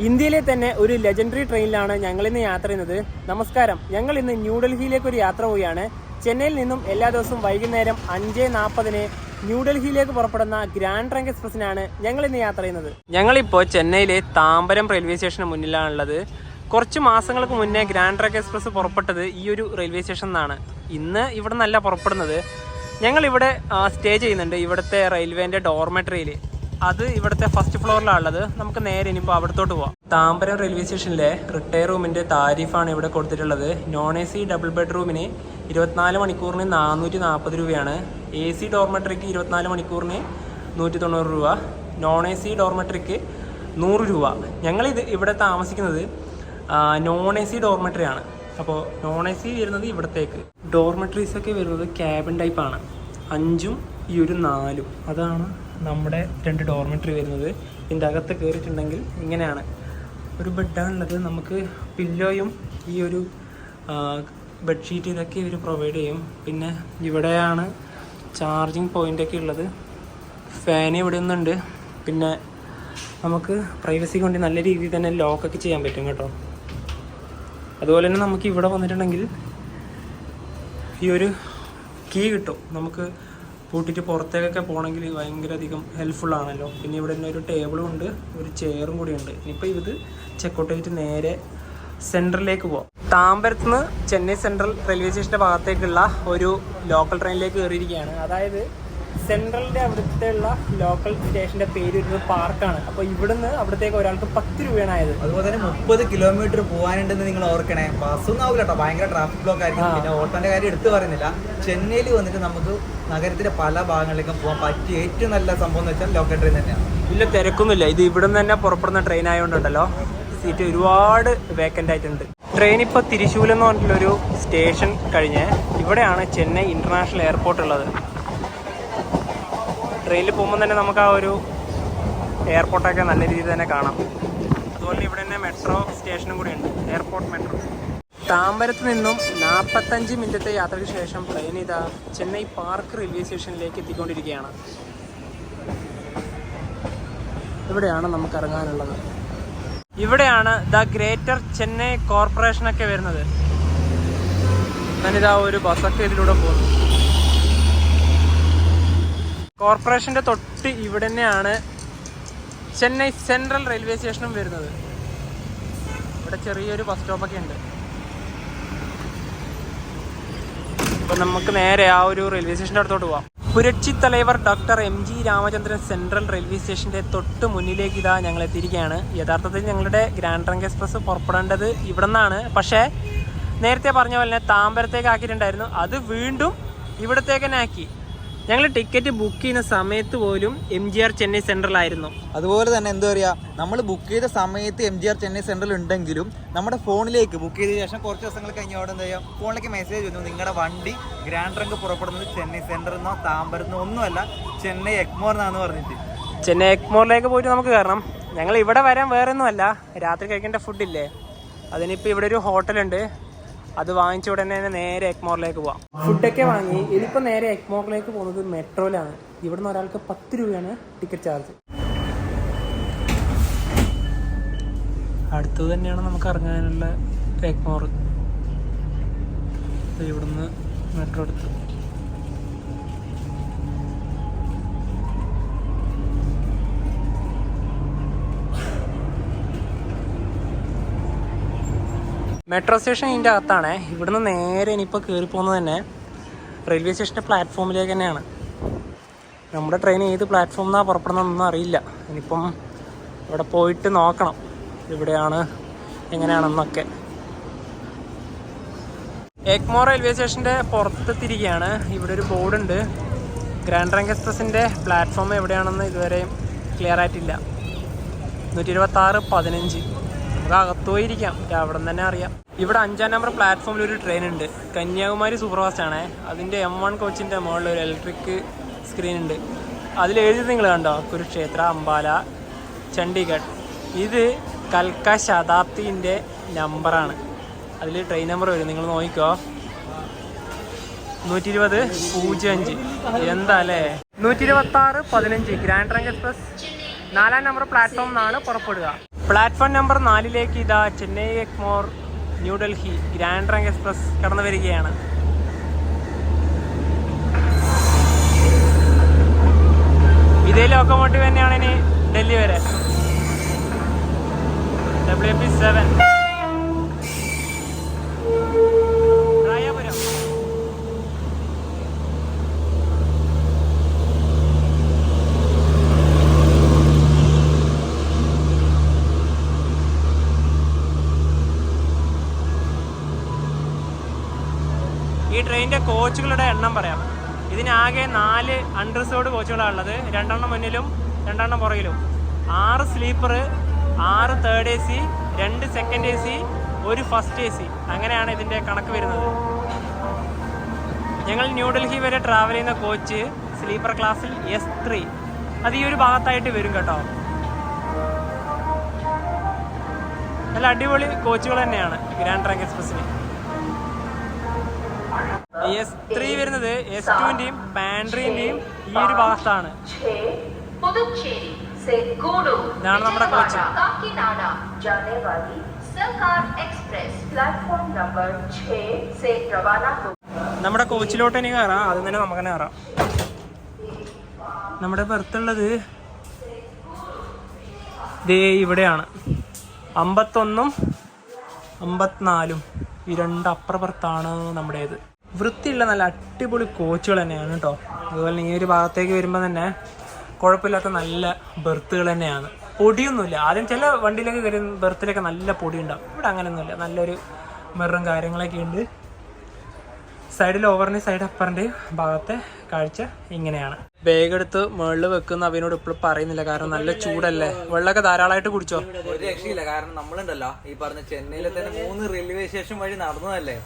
ഇന്ത്യയിലെ തന്നെ ഒരു ലെജൻഡറി ട്രെയിനിലാണ് ഞങ്ങൾ ഇന്ന് യാത്ര ചെയ്യുന്നത്. നമസ്കാരം, ഞങ്ങൾ ഇന്ന് ന്യൂഡൽഹിയിലേക്ക് ഒരു യാത്ര പോവുകയാണ്. ചെന്നൈയിൽ നിന്നും എല്ലാ ദിവസവും വൈകുന്നേരം 5:40 ന്യൂഡൽഹിയിലേക്ക് പുറപ്പെടുന്ന ഗ്രാൻഡ് ട്രങ്ക് എക്സ്പ്രസിനാണ് ഞങ്ങൾ ഇന്ന് യാത്ര ചെയ്യുന്നത്. ഞങ്ങളിപ്പോൾ ചെന്നൈയിലെ താമ്പരം റെയിൽവേ സ്റ്റേഷന് മുന്നിലാണുള്ളത്. കുറച്ച് മാസങ്ങൾക്ക് മുന്നേ ഗ്രാൻഡ് ട്രങ്ക് എക്സ്പ്രസ് പുറപ്പെട്ടത് ഈ ഒരു റെയിൽവേ സ്റ്റേഷനിൽ നിന്നാണ്. ഇന്ന് ഇവിടെ നിന്നല്ല പുറപ്പെടുന്നത്. ഞങ്ങളിവിടെ സ്റ്റേ ചെയ്യുന്നുണ്ട്, ഇവിടുത്തെ റെയിൽവേൻ്റെ ഡോർമെട്രിയിൽ. അത് ഇവിടുത്തെ ഫസ്റ്റ് ഫ്ലോറിലാണുള്ളത്. നമുക്ക് നേരെ ഇനിയിപ്പോൾ അവിടത്തോട്ട് പോവാം. താമ്പരം റെയിൽവേ സ്റ്റേഷനിലെ റിട്ടയർ റൂമിൻ്റെ താരിഫാണ് ഇവിടെ കൊടുത്തിട്ടുള്ളത്. നോൺ AC ഡബിൾ ബെഡ്റൂമിന് 24 മണിക്കൂറിന് 440 രൂപയാണ്. AC ഡോർമെട്രിക്ക് 24 മണിക്കൂറിന് 190 രൂപ. നോൺ AC ഡോർമെട്രിക്ക് 100 രൂപ. ഞങ്ങളിത് ഇവിടെ താമസിക്കുന്നത് നോൺ AC ഡോർമെട്രിയാണ്. അപ്പോൾ നോൺ AC വരുന്നത് ഇവിടത്തേക്ക്. ഡോർമെട്രീസൊക്കെ വരുന്നത് ക്യാബിൻ ടൈപ്പാണ്. 5ഉം ഈ ഒരു 4ഉം അതാണ് നമ്മുടെ 2 ഡോർമെട്രി വരുന്നത്. ഇതിൻ്റെ അകത്ത് കയറിയിട്ടുണ്ടെങ്കിൽ ഇങ്ങനെയാണ്. ഒരു ബെഡാണുള്ളത്. നമുക്ക് പില്ലോയും ഈ ഒരു ബെഡ്ഷീറ്റ് ഇതൊക്കെ ഇവർ പ്രൊവൈഡ് ചെയ്യും. പിന്നെ ഇവിടെയാണ് ചാർജിങ് പോയിൻ്റൊക്കെ ഉള്ളത്. ഫാൻ ഇവിടെ ഒന്നുണ്ട്. പിന്നെ നമുക്ക് പ്രൈവസി കൊണ്ട് നല്ല രീതിയിൽ തന്നെ ലോക്കൊക്കെ ചെയ്യാൻ പറ്റും കേട്ടോ. അതുപോലെ തന്നെ നമുക്ക് ഇവിടെ വന്നിട്ടുണ്ടെങ്കിൽ ഈ ഒരു കീ കിട്ടും. നമുക്ക് പൂട്ടിയിട്ട് പുറത്തേക്കൊക്കെ പോകണമെങ്കിൽ ഭയങ്കര അധികം ഹെൽപ്ഫുള്ളാണല്ലോ. പിന്നെ ഇവിടെ തന്നെ ഒരു ടേബിളും ഉണ്ട്, ഒരു ചെയറും കൂടി ഉണ്ട്. ഇനിയിപ്പോൾ ഇത് ചെക്കൗട്ട് ചെയ്തിട്ട് നേരെ സെൻട്രലിലേക്ക് പോവാം. താമ്പരത്ത് നിന്ന് ചെന്നൈ സെൻട്രൽ റെയിൽവേ സ്റ്റേഷൻ്റെ ഭാഗത്തേക്കുള്ള ഒരു ലോക്കൽ ട്രെയിനിലേക്ക് കയറിയിരിക്കുകയാണ്. അതായത് സെൻട്രലിൻ്റെ അവിടുത്തെ ഉള്ള ലോക്കൽ സ്റ്റേഷൻ്റെ പേര് വരുന്നത് പാർക്കാണ്. അപ്പോൾ ഇവിടുന്ന് അവിടത്തേക്ക് ഒരാൾക്ക് 10 രൂപയാണ് ആയത്. അതുപോലെ തന്നെ 30 കിലോമീറ്റർ പോകാനുണ്ടെന്ന് നിങ്ങൾ ഓർക്കണേ. ബസ്സൊന്നും ആവില്ല കേട്ടോ, ഭയങ്കര ട്രാഫിക് ബ്ലോക്ക് ആയിരിക്കും. പിന്നെ ഓട്ടോൻ്റെ കാര്യം എടുത്തു പറയുന്നില്ല. ചെന്നൈയിൽ വന്നിട്ട് നമുക്ക് നഗരത്തിലെ പല ഭാഗങ്ങളിലേക്കും പോകാൻ പറ്റിയ ഏറ്റവും നല്ല സംഭവം എന്ന് വെച്ചാൽ ലോക്കൽ ട്രെയിൻ തന്നെയാണ്. ഇല്ല, തിരക്കൊന്നുമില്ല. ഇത് ഇവിടെ നിന്ന് തന്നെ പുറപ്പെടുന്ന ട്രെയിൻ ആയതുകൊണ്ടുണ്ടല്ലോ സീറ്റ് ഒരുപാട് വേക്കൻ്റ് ആയിട്ടുണ്ട്. ട്രെയിൻ ഇപ്പോൾ തിരുശൂലം എന്ന് പറഞ്ഞിട്ടുള്ളൊരു സ്റ്റേഷൻ കഴിഞ്ഞ് ഇവിടെയാണ് ചെന്നൈ ഇൻ്റർനാഷണൽ എയർപോർട്ട് ഉള്ളത്. ട്രെയിനിൽ പോകുമ്പോൾ തന്നെ നമുക്ക് ആ ഒരു എയർപോർട്ടൊക്കെ നല്ല രീതിയിൽ തന്നെ കാണാം. അതുപോലെ ഇവിടെ തന്നെ മെട്രോ സ്റ്റേഷനും കൂടി ഉണ്ട്, എയർപോർട്ട് മെട്രോ. താമ്പരത്ത് നിന്നും 45 മിനിറ്റത്തെ യാത്രയ്ക്ക് ശേഷം ട്രെയിൻ ഇതാ ചെന്നൈ പാർക്ക് റെയിൽവേ സ്റ്റേഷനിലേക്ക് എത്തിക്കൊണ്ടിരിക്കുകയാണ്. ഇവിടെയാണ് നമുക്ക് ഇറങ്ങാനുള്ളത്. ഇവിടെയാണ് ദ ഗ്രേറ്റർ ചെന്നൈ കോർപ്പറേഷനൊക്കെ വരുന്നത്. ഞാനിതാ ഒരു ബസ്സൊക്കെ ഇതിലൂടെ പോകുന്നു. കോർപ്പറേഷൻ്റെ തൊട്ട് ഇവിടെ തന്നെയാണ് ചെന്നൈ സെൻട്രൽ റെയിൽവേ സ്റ്റേഷനും വരുന്നത്. ഇവിടെ ചെറിയൊരു ബസ് സ്റ്റോപ്പൊക്കെ ഉണ്ട്. അപ്പം നമുക്ക് നേരെ ആ ഒരു റെയിൽവേ സ്റ്റേഷൻ്റെ അടുത്തോട്ട് പോവാം. പുരട്ചി Thalaivar doctor MG Ramachandran central railway സ്റ്റേഷൻ്റെ തൊട്ട് മുന്നിലേക്ക് ഇതാ ഞങ്ങൾ എത്തിയിരിക്കുകയാണ്. യഥാർത്ഥത്തിൽ ഞങ്ങളുടെ ഗ്രാൻഡ് ട്രങ്ക് എക്സ്പ്രസ് പുറപ്പെടേണ്ടത് ഇവിടെ നിന്നാണ്. പക്ഷേ നേരത്തെ പറഞ്ഞ പോലെ താമ്പരത്തേക്ക് ആക്കിയിട്ടുണ്ടായിരുന്നു. അത് വീണ്ടും ഇവിടത്തേക്ക് തന്നെ ആക്കി. ഞങ്ങൾ ടിക്കറ്റ് ബുക്ക് ചെയ്യുന്ന സമയത്ത് പോലും MGR ചെന്നൈ സെൻട്രൽ ആയിരുന്നു. അതുപോലെ തന്നെ എന്താ പറയുക, നമ്മൾ ബുക്ക് ചെയ്ത സമയത്ത് MGR ചെന്നൈ സെൻട്രൽ ഉണ്ടെങ്കിലും നമ്മുടെ ഫോണിലേക്ക് ബുക്ക് ചെയ്ത ശേഷം കുറച്ച് ദിവസങ്ങൾ കഴിഞ്ഞ അവിടെ എന്താ ചെയ്യുക, ഫോണിലേക്ക് മെസ്സേജ് വന്നു, നിങ്ങളുടെ വണ്ടി ഗ്രാൻഡ് ട്രങ്ക് പുറപ്പെടുന്നത് ചെന്നൈ സെൻട്രൽ താമ്പരന്നോ ഒന്നുമല്ല, ചെന്നൈ എഗ്മോർന്നാന്ന് പറഞ്ഞിട്ട്. ചെന്നൈ എഗ്മോറിലേക്ക് പോയിട്ട് നമുക്ക് കയറണം. ഞങ്ങൾ ഇവിടെ വരാൻ വേറെ ഒന്നുമല്ല, രാത്രി കഴിക്കേണ്ട ഫുഡില്ലേ, അതിനിപ്പോൾ ഇവിടെ ഒരു ഹോട്ടലുണ്ട്, അത് വാങ്ങിച്ച ഉടനെ നേരെ എഗ്മോറിലേക്ക് പോവാം. ഫുഡൊക്കെ വാങ്ങി ഇതിപ്പോൾ നേരെ എഗ്മോറിലേക്ക് പോകുന്നത് മെട്രോയിലാണ്. ഇവിടുന്ന് ഒരാൾക്ക് 10 രൂപയാണ് ടിക്കറ്റ് ചാർജ്. അടുത്തത് തന്നെയാണ് നമുക്ക് ഇറങ്ങാനുള്ള എഗ്മോർ. ഇവിടുന്ന് മെട്രോ എടുത്ത് മെട്രോ സ്റ്റേഷൻ ഇതിൻ്റെ അകത്താണ്. ഇവിടുന്ന് നേരെ ഇനിയിപ്പോൾ കയറി പോകുന്നത് തന്നെ റെയിൽവേ സ്റ്റേഷൻ്റെ പ്ലാറ്റ്ഫോമിലേക്ക് തന്നെയാണ്. നമ്മുടെ ട്രെയിൻ ഏത് പ്ലാറ്റ്ഫോമിൽ നിന്നാണ് പുറപ്പെടുന്നതെന്നൊന്നും അറിയില്ല. ഇനിയിപ്പം ഇവിടെ പോയിട്ട് നോക്കണം എവിടെയാണ് എങ്ങനെയാണെന്നൊക്കെ. എഗ്മോർ റെയിൽവേ സ്റ്റേഷൻ്റെ പുറത്തെത്തിരിക്കുകയാണ്. ഇവിടെ ഒരു ബോർഡുണ്ട്. ഗ്രാൻഡ് ട്രങ്ക് എക്സ്പ്രസിൻ്റെ പ്ലാറ്റ്ഫോം എവിടെയാണെന്ന് ഇതുവരെയും ക്ലിയർ ആയിട്ടില്ല. 126-15 നമുക്ക് അകത്ത് പോയിരിക്കാം, അവിടെ നിന്ന് തന്നെ അറിയാം. ഇവിടെ 5ാം നമ്പർ പ്ലാറ്റ്ഫോമിൽ ഒരു ട്രെയിൻ ഉണ്ട്, കന്യാകുമാരി സൂപ്പർഫാസ്റ്റ് ആണ്. അതിൻ്റെ M1 കോച്ചിൻ്റെ മുകളിൽ ഒരു ഇലക്ട്രിക് സ്ക്രീൻ ഉണ്ട്. അതിൽ എഴുതി നിങ്ങൾ കണ്ടോ, കുരുക്ഷേത്ര, അംബാല, ചണ്ഡീഗഡ്. ഇത് കൽക്ക ശതാബ്ദിൻ്റെ നമ്പറാണ്. അതിൽ ട്രെയിൻ നമ്പർ വരും, നിങ്ങൾ നോക്കിക്കോ. 120-05. എന്താ അല്ലേ, 126-15 ഗ്രാൻഡ് ട്രങ്ക് എക്സ്പ്രസ് 4ാം നമ്പർ പ്ലാറ്റ്ഫോമിൽ നിന്നാണ് പുറപ്പെടുക. പ്ലാറ്റ്ഫോം നമ്പർ 4 ഇതാ Chennai Egmore New Delhi grand trunk express കടന്നു വരികയാണ്. ഇതേ ലോക്കോമോട്ടീവ് തന്നെയാണ് ഇനി ഡൽഹി വരെ. WP7 റായാപുരം. ഈ ട്രെയിനിൻ്റെ കോച്ചുകളുടെ എണ്ണം പറയാം. ഇതിനാകെ 4 അൺറിസർവ്ഡ് കോച്ചുകളാണ് ഉള്ളത്. 2 മുന്നിലും 2 പുറകിലും. 6 sleeper, 6 third AC, 2 second AC, 1 first AC. അങ്ങനെയാണ് ഇതിൻ്റെ കണക്ക് വരുന്നത്. ഞങ്ങൾ ന്യൂഡൽഹി വരെ ട്രാവൽ ചെയ്യുന്ന കോച്ച് സ്ലീപ്പർ ക്ലാസ്സിൽ S3. അത് ഈ ഒരു ഭാഗത്തായിട്ട് വരും കേട്ടോ. നല്ല അടിപൊളി കോച്ചുകൾ തന്നെയാണ് ഗ്രാൻഡ് ട്രങ്ക് എക്സ്പ്രസ്സിന്. S3 വരുന്നത് S2-ന്റെയും പാൻട്രീന്റെയും ഈ ഒരു ഭാഗത്താണ്. ഇതാണ് നമ്മുടെ കോച്ച്. നമ്മുടെ കോച്ചിലോട്ട് ഇനി കയറാം. അത് തന്നെ നമുക്ക് തന്നെ കയറാം. നമ്മുടെ ബർത്തുള്ളത് ദേ ഇവിടെയാണ്. 51ഉം 54ഉം ഈ 2 അപ്പുറ ബർത്താണ് നമ്മുടേത്. വൃത്തിയുള്ള നല്ല അടിപൊളി കോച്ചുകൾ തന്നെയാണ് കേട്ടോ. അതുപോലെ ഈ ഒരു ഭാഗത്തേക്ക് വരുമ്പോൾ തന്നെ കുഴപ്പമില്ലാത്ത നല്ല ബെർത്തുകൾ തന്നെയാണ്. പൊടിയൊന്നുമില്ല. ആദ്യം ചില വണ്ടിയിലേക്ക് കയറുന്ന ബെർത്തിലൊക്കെ നല്ല പൊടി ഉണ്ടാവും. ഇവിടെ അങ്ങനെയൊന്നുമില്ല. നല്ലൊരു മിററും കാര്യങ്ങളൊക്കെ ഉണ്ട്. സൈഡിൽ ഓവറിൻ്റെ സൈഡ് അപ്പറിൻ്റെ ഭാഗത്തെ കാഴ്ച ഇങ്ങനെയാണ്. ബാഗ് എടുത്ത് മുകളിൽ വെക്കുന്ന അവനോട് ഇപ്പോഴും പറയുന്നില്ല, കാരണം നല്ല ചൂടല്ലേ. വെള്ളമൊക്കെ ധാരാളമായിട്ട് കുടിച്ചോ? ഒരു രക്ഷയില്ല. കാരണം നമ്മളുണ്ടല്ലോ ഈ പറഞ്ഞ ചെന്നൈയിലെ തന്നെ 3 റെയിൽവേ സ്റ്റേഷൻ വഴി നടന്നതല്ലേ.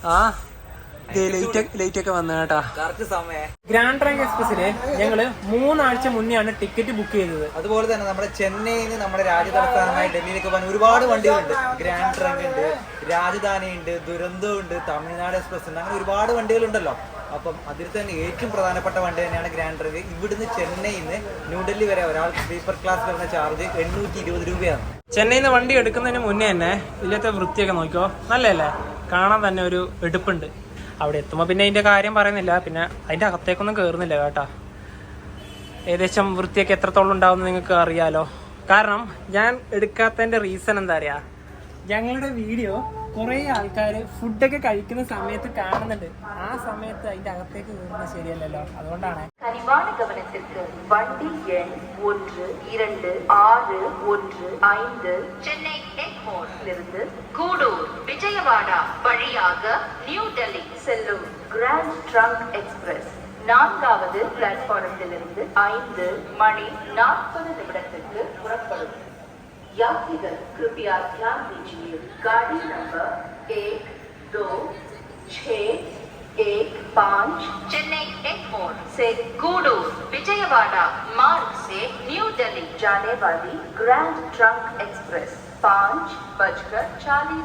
ലേറ്റ് ഒക്കെ വന്നു കേട്ടാ. കറക്റ്റ് സമയം. ഗ്രാൻഡ് ട്രങ്ക് എക്സ്പ്രസിന് ഞങ്ങള് 3 ആഴ്ച മുന്നെയാണ് ടിക്കറ്റ് ബുക്ക് ചെയ്തത്. അതുപോലെ തന്നെ നമ്മുടെ ചെന്നൈയിൽ നിന്ന് നമ്മുടെ രാജ്യതലസ്ഥാനമായ ഡൽഹിയിലേക്ക് പോകാൻ ഒരുപാട് വണ്ടികളുണ്ട്. ഗ്രാൻഡ് ട്രങ്ക് ഉണ്ട്, രാജധാനി ഉണ്ട്, ദുരന്തോ ഉണ്ട്, തമിഴ്നാട് എക്സ്പ്രസ് ഉണ്ട്. അങ്ങനെ ഒരുപാട് വണ്ടികളുണ്ടല്ലോ. അപ്പം അതിൽ തന്നെ ഏറ്റവും പ്രധാനപ്പെട്ട വണ്ടി തന്നെയാണ് ഗ്രാൻഡ് ട്രങ്ക്. ഇവിടുന്ന് ചെന്നൈയിൽ നിന്ന് ന്യൂഡൽഹി വരെ ഒരാൾ സ്ലീപ്പർ ക്ലാസ് വരുന്ന ചാർജ് 820 രൂപയാണ്. ചെന്നൈയിൽ നിന്ന് വണ്ടി എടുക്കുന്നതിന് മുന്നേ തന്നെ ഇതിലത്തെ വൃത്തിയൊക്കെ നോക്കിയോ. നല്ലല്ലേ, കാണാൻ തന്നെ ഒരു എടുപ്പുണ്ട്. അവിടെ എത്തുമ്പോൾ പിന്നെ അതിൻ്റെ കാര്യം പറയുന്നില്ല. പിന്നെ അതിൻ്റെ അകത്തേക്കൊന്നും കയറുന്നില്ല കേട്ടോ. ഏകദേശം വൃത്തിയൊക്കെ എത്രത്തോളം ഉണ്ടാവുമെന്ന് നിങ്ങൾക്ക് അറിയാലോ. കാരണം ഞാൻ എടുക്കാത്തതിൻ്റെ റീസൺ എന്താ അറിയാ, ഞങ്ങളുടെ വീഡിയോ കുറേ ആൾക്കാർ ഫുഡൊക്കെ കഴിക്കുന്ന സമയത്ത് കാണുന്നുണ്ട്. ആ സമയത്ത് അതിൻ്റെ അകത്തേക്ക് കയറുന്നത് ശരിയല്ലല്ലോ. അതുകൊണ്ടാണ്. கனிவான கவனத்திற்கு வண்டி எண் 1, 2, 6, 1, 5 சென்னை எக்மோரிலிருந்து கூடூர் விஜயவாடா வழியாக நியூ டெல்லி செல்லும் கிராண்ட் ட்ரங்க் எக்ஸ்பிரஸ் 4வது பிளாட்ஃபாரத்திலிருந்து 5:40 புறப்படும். यात्रीगण कृपया ध्यान दीजिए. गाड़ी नंबर 1, 2, 6, 1, 5 चेन्नई एग्मोर से गूडूर विजयवाड़ा मार्ग से न्यू दिल्ली जाने वाली ग्रैंड ट्रंक एक्सप्रेस 5:40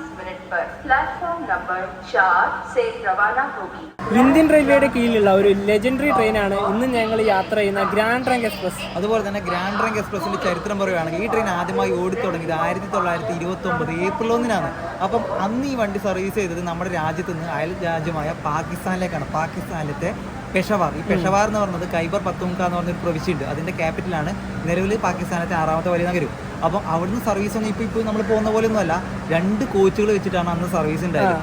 पर प्लेटफॉर्म नंबर 4 से रवाना होगी. ഇന്ത്യൻ റെയിൽവേയുടെ കീഴിലുള്ള ഒരു ലെജൻഡറി ട്രെയിനാണ് ഇന്ന് ഞങ്ങൾ യാത്ര ചെയ്യുന്ന ഗ്രാൻഡ് ട്രങ്ക് എക്സ്പ്രസ്. അതുപോലെ തന്നെ ഗ്രാൻഡ് ട്രങ്ക് എക്സ്പ്രസിന്റെ ചരിത്രം പറയുകയാണെങ്കിൽ ഈ ട്രെയിൻ ആദ്യമായി ഓടിത്തുടങ്ങിയത് 1929 ഏപ്രിൽ 1-നാണ്. അപ്പം അന്ന് ഈ വണ്ടി സർവീസ് ചെയ്തത് നമ്മുടെ രാജ്യത്ത് നിന്ന് അയൽ രാജ്യമായ പാകിസ്ഥാനിലേക്കാണ്. പാകിസ്ഥാനിലത്തെ പെഷവാർ. ഈ പെഷവാർ എന്ന് പറഞ്ഞത് ഖൈബർ പക്തൂൺഖ എന്ന് പറഞ്ഞൊരു പ്രവിശ്യ ഉണ്ട്. അതിന്റെ ക്യാപിറ്റലാണ് നിലവിൽ പാകിസ്ഥാനത്തെ 6ാമത്തെ വലിയ നഗരം. അപ്പം അവിടുന്ന് സർവീസ് ഒന്നും ഇപ്പോൾ നമ്മൾ പോകുന്ന പോലെ ഒന്നുമല്ല. 2 കോച്ചുകൾ വെച്ചിട്ടാണ് അന്ന് സർവീസ് ഉണ്ടായത്.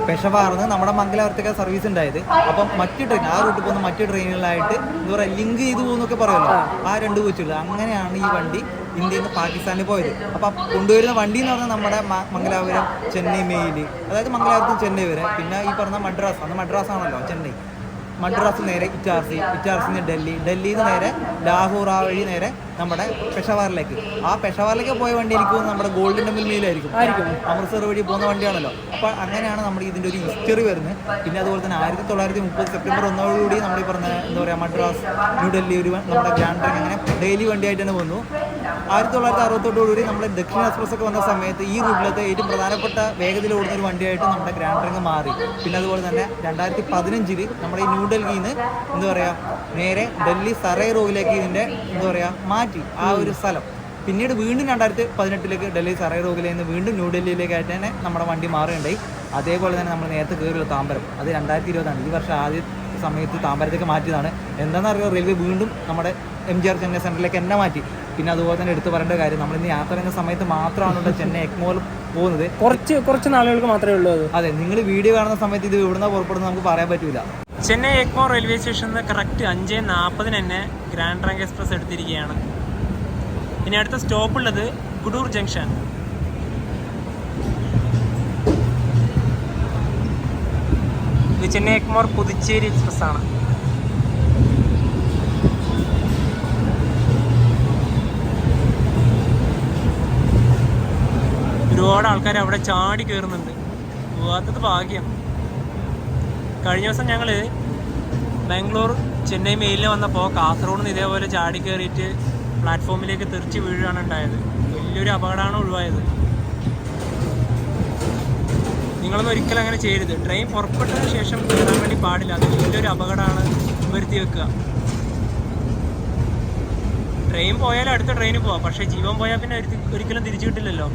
പെഷവാറിന് നമ്മുടെ മംഗലാപുരത്തേക്ക് സർവീസ് ഉണ്ടായത്. അപ്പം മറ്റു ട്രെയിൻ ആ റൂട്ടിൽ പോകുന്ന മറ്റു ട്രെയിനുകളായിട്ട് എന്താ പറയുക ലിങ്ക് ചെയ്തു പോകുന്നൊക്കെ പറയുമല്ലോ. ആ 2 കോച്ചുകൾ. അങ്ങനെയാണ് ഈ വണ്ടി ഇന്ത്യയിൽ നിന്ന് പാകിസ്ഥാനിൽ പോയത്. അപ്പം കൊണ്ടുവരുന്ന വണ്ടി എന്ന് പറഞ്ഞാൽ നമ്മുടെ മംഗലാപുരം ചെന്നൈ മെയിൽ, അതായത് മംഗലാപുരത്ത് ചെന്നൈ വരെ. പിന്നെ ഈ പറഞ്ഞ മദ്രാസ്, അന്ന് മദ്രാസ് ആണല്ലോ ചെന്നൈ. മദ്രാസ് നേരെ ഇറ്റാർസിന്ന് ഡൽഹിയിൽ നിന്ന് നേരെ ലാഹോർ, ആ വഴി നേരെ നമ്മുടെ പെഷവാറിലേക്ക്. ആ പെഷവാറിലേക്ക് പോയ വണ്ടി എനിക്ക് തോന്നുന്നു നമ്മുടെ ഗോൾഡൻ ടെമ്പിൾ മെയിലായിരിക്കും. അമൃത്സർ വഴി പോകുന്ന വണ്ടിയാണല്ലോ. അപ്പോൾ അങ്ങനെയാണ് നമ്മുടെ ഇതിൻ്റെ ഒരു ഹിസ്റ്ററി വരുന്നത്. പിന്നെ അതുപോലെ തന്നെ 1930 സെപ്റ്റംബർ 1 നമ്മൾ ഈ പറഞ്ഞ എന്താ പറയുക മദ്രാസ് ന്യൂഡൽഹി ഒരു നമ്മുടെ ഗ്രാൻഡ് ട്രങ്ക് അങ്ങനെ ഡെയിലി വണ്ടിയായിട്ട് തന്നെ വന്നു. 1968 നമ്മുടെ ദക്ഷിണ എക്സ്പ്രസ് ഒക്കെ വന്ന സമയത്ത് ഈ റൂട്ടിലത്തെ ഏറ്റവും പ്രധാനപ്പെട്ട വേഗതയിൽ ഓടുന്ന ഒരു വണ്ടിയായിട്ട് നമ്മുടെ ഗ്രാൻഡ് ട്രങ്ക് മാറി. പിന്നെ അതുപോലെ തന്നെ 2015 നമ്മുടെ ഈ ന്യൂഡൽഹിയിൽ നിന്ന് എന്താ പറയുക നേരെ ഡൽഹി സറൈ റോയിലേക്ക് ഇതിൻ്റെ എന്താ പറയുക മാറ്റി ആ ഒരു സ്ഥലം. പിന്നീട് വീണ്ടും 2018 ഡൽഹി സറൈ റോഗിൽ നിന്ന് വീണ്ടും ന്യൂഡൽഹിയിലേക്കായിട്ട് തന്നെ നമ്മുടെ വണ്ടി മാറുകയുണ്ടായി. അതേപോലെ തന്നെ നമ്മൾ നേരത്തെ കയറിയുള്ള താമ്പരം, അത് 2020 ഈ വർഷം ആദ്യ സമയത്ത് താമ്പരത്തേക്ക് മാറ്റിയതാണ്. എന്താണെന്ന് അറിയാം, റെയിൽവേ വീണ്ടും നമ്മുടെ MGR ചെന്നൈ സെൻട്രലിലേക്ക് തന്നെ മാറ്റി. പിന്നെ അതുപോലെ തന്നെ എടുത്തു പറയേണ്ട കാര്യം, നമ്മളിന്ന് യാത്ര ചെയ്യുന്ന സമയത്ത് മാത്രമാണ് ചെന്നൈ എക്മോർ പോകുന്നത്. കുറച്ച് നാളുകൾക്ക് മാത്രമേ ഉള്ളൂ അത്. അതെ, നിങ്ങൾ വീഡിയോ കാണുന്ന സമയത്ത് ഇത് എവിടുന്ന പുറപ്പെടുന്നത് നമുക്ക് പറയാൻ പറ്റില്ല. ചെന്നൈ എക്മോർ റെയിൽവേ സ്റ്റേഷനിൽ നിന്ന് കറക്റ്റ് 5:40 തന്നെ ഗ്രാൻഡ് ട്രങ്ക് എക്സ്പ്രസ് എടുത്തിരിക്കുകയാണ്. ഇനി അടുത്ത സ്റ്റോപ്പുള്ളത് ഗുഡൂർ ജംഗ്ഷൻ. ഇത് ചെന്നൈ എക്മോർ പുതുച്ചേരി എക്സ്പ്രസ് ആണ്. ഒരുപാട് ആൾക്കാർ അവിടെ ചാടി കയറുന്നുണ്ട്. പോകാത്തത് ഭാഗ്യം. കഴിഞ്ഞ ദിവസം ഞങ്ങൾ ബാംഗ്ലൂർ ചെന്നൈ മെയിലിൽ വന്നപ്പോൾ കാസർഗോഡ് നിന്ന് ഇതേപോലെ ചാടി കയറിയിട്ട് പ്ലാറ്റ്ഫോമിലേക്ക് തെറിച്ച് വീഴുകയാണ് ഉണ്ടായത്. വലിയൊരു അപകടമാണ് ഒഴിവായത്. നിങ്ങളൊന്നും ഒരിക്കലും അങ്ങനെ ചെയ്യരുത്. ട്രെയിൻ പുറപ്പെട്ടതിന് ശേഷം കയറാൻ വേണ്ടി പാടില്ല. അത് വലിയൊരു അപകടമാണ് വരുത്തി വെക്കുക. ട്രെയിൻ പോയാലും അടുത്ത ട്രെയിന് പോവാം, പക്ഷേ ജീവൻ പോയാൽ പിന്നെ ഒരിക്കലും തിരിച്ചു കിട്ടില്ലല്ലോ.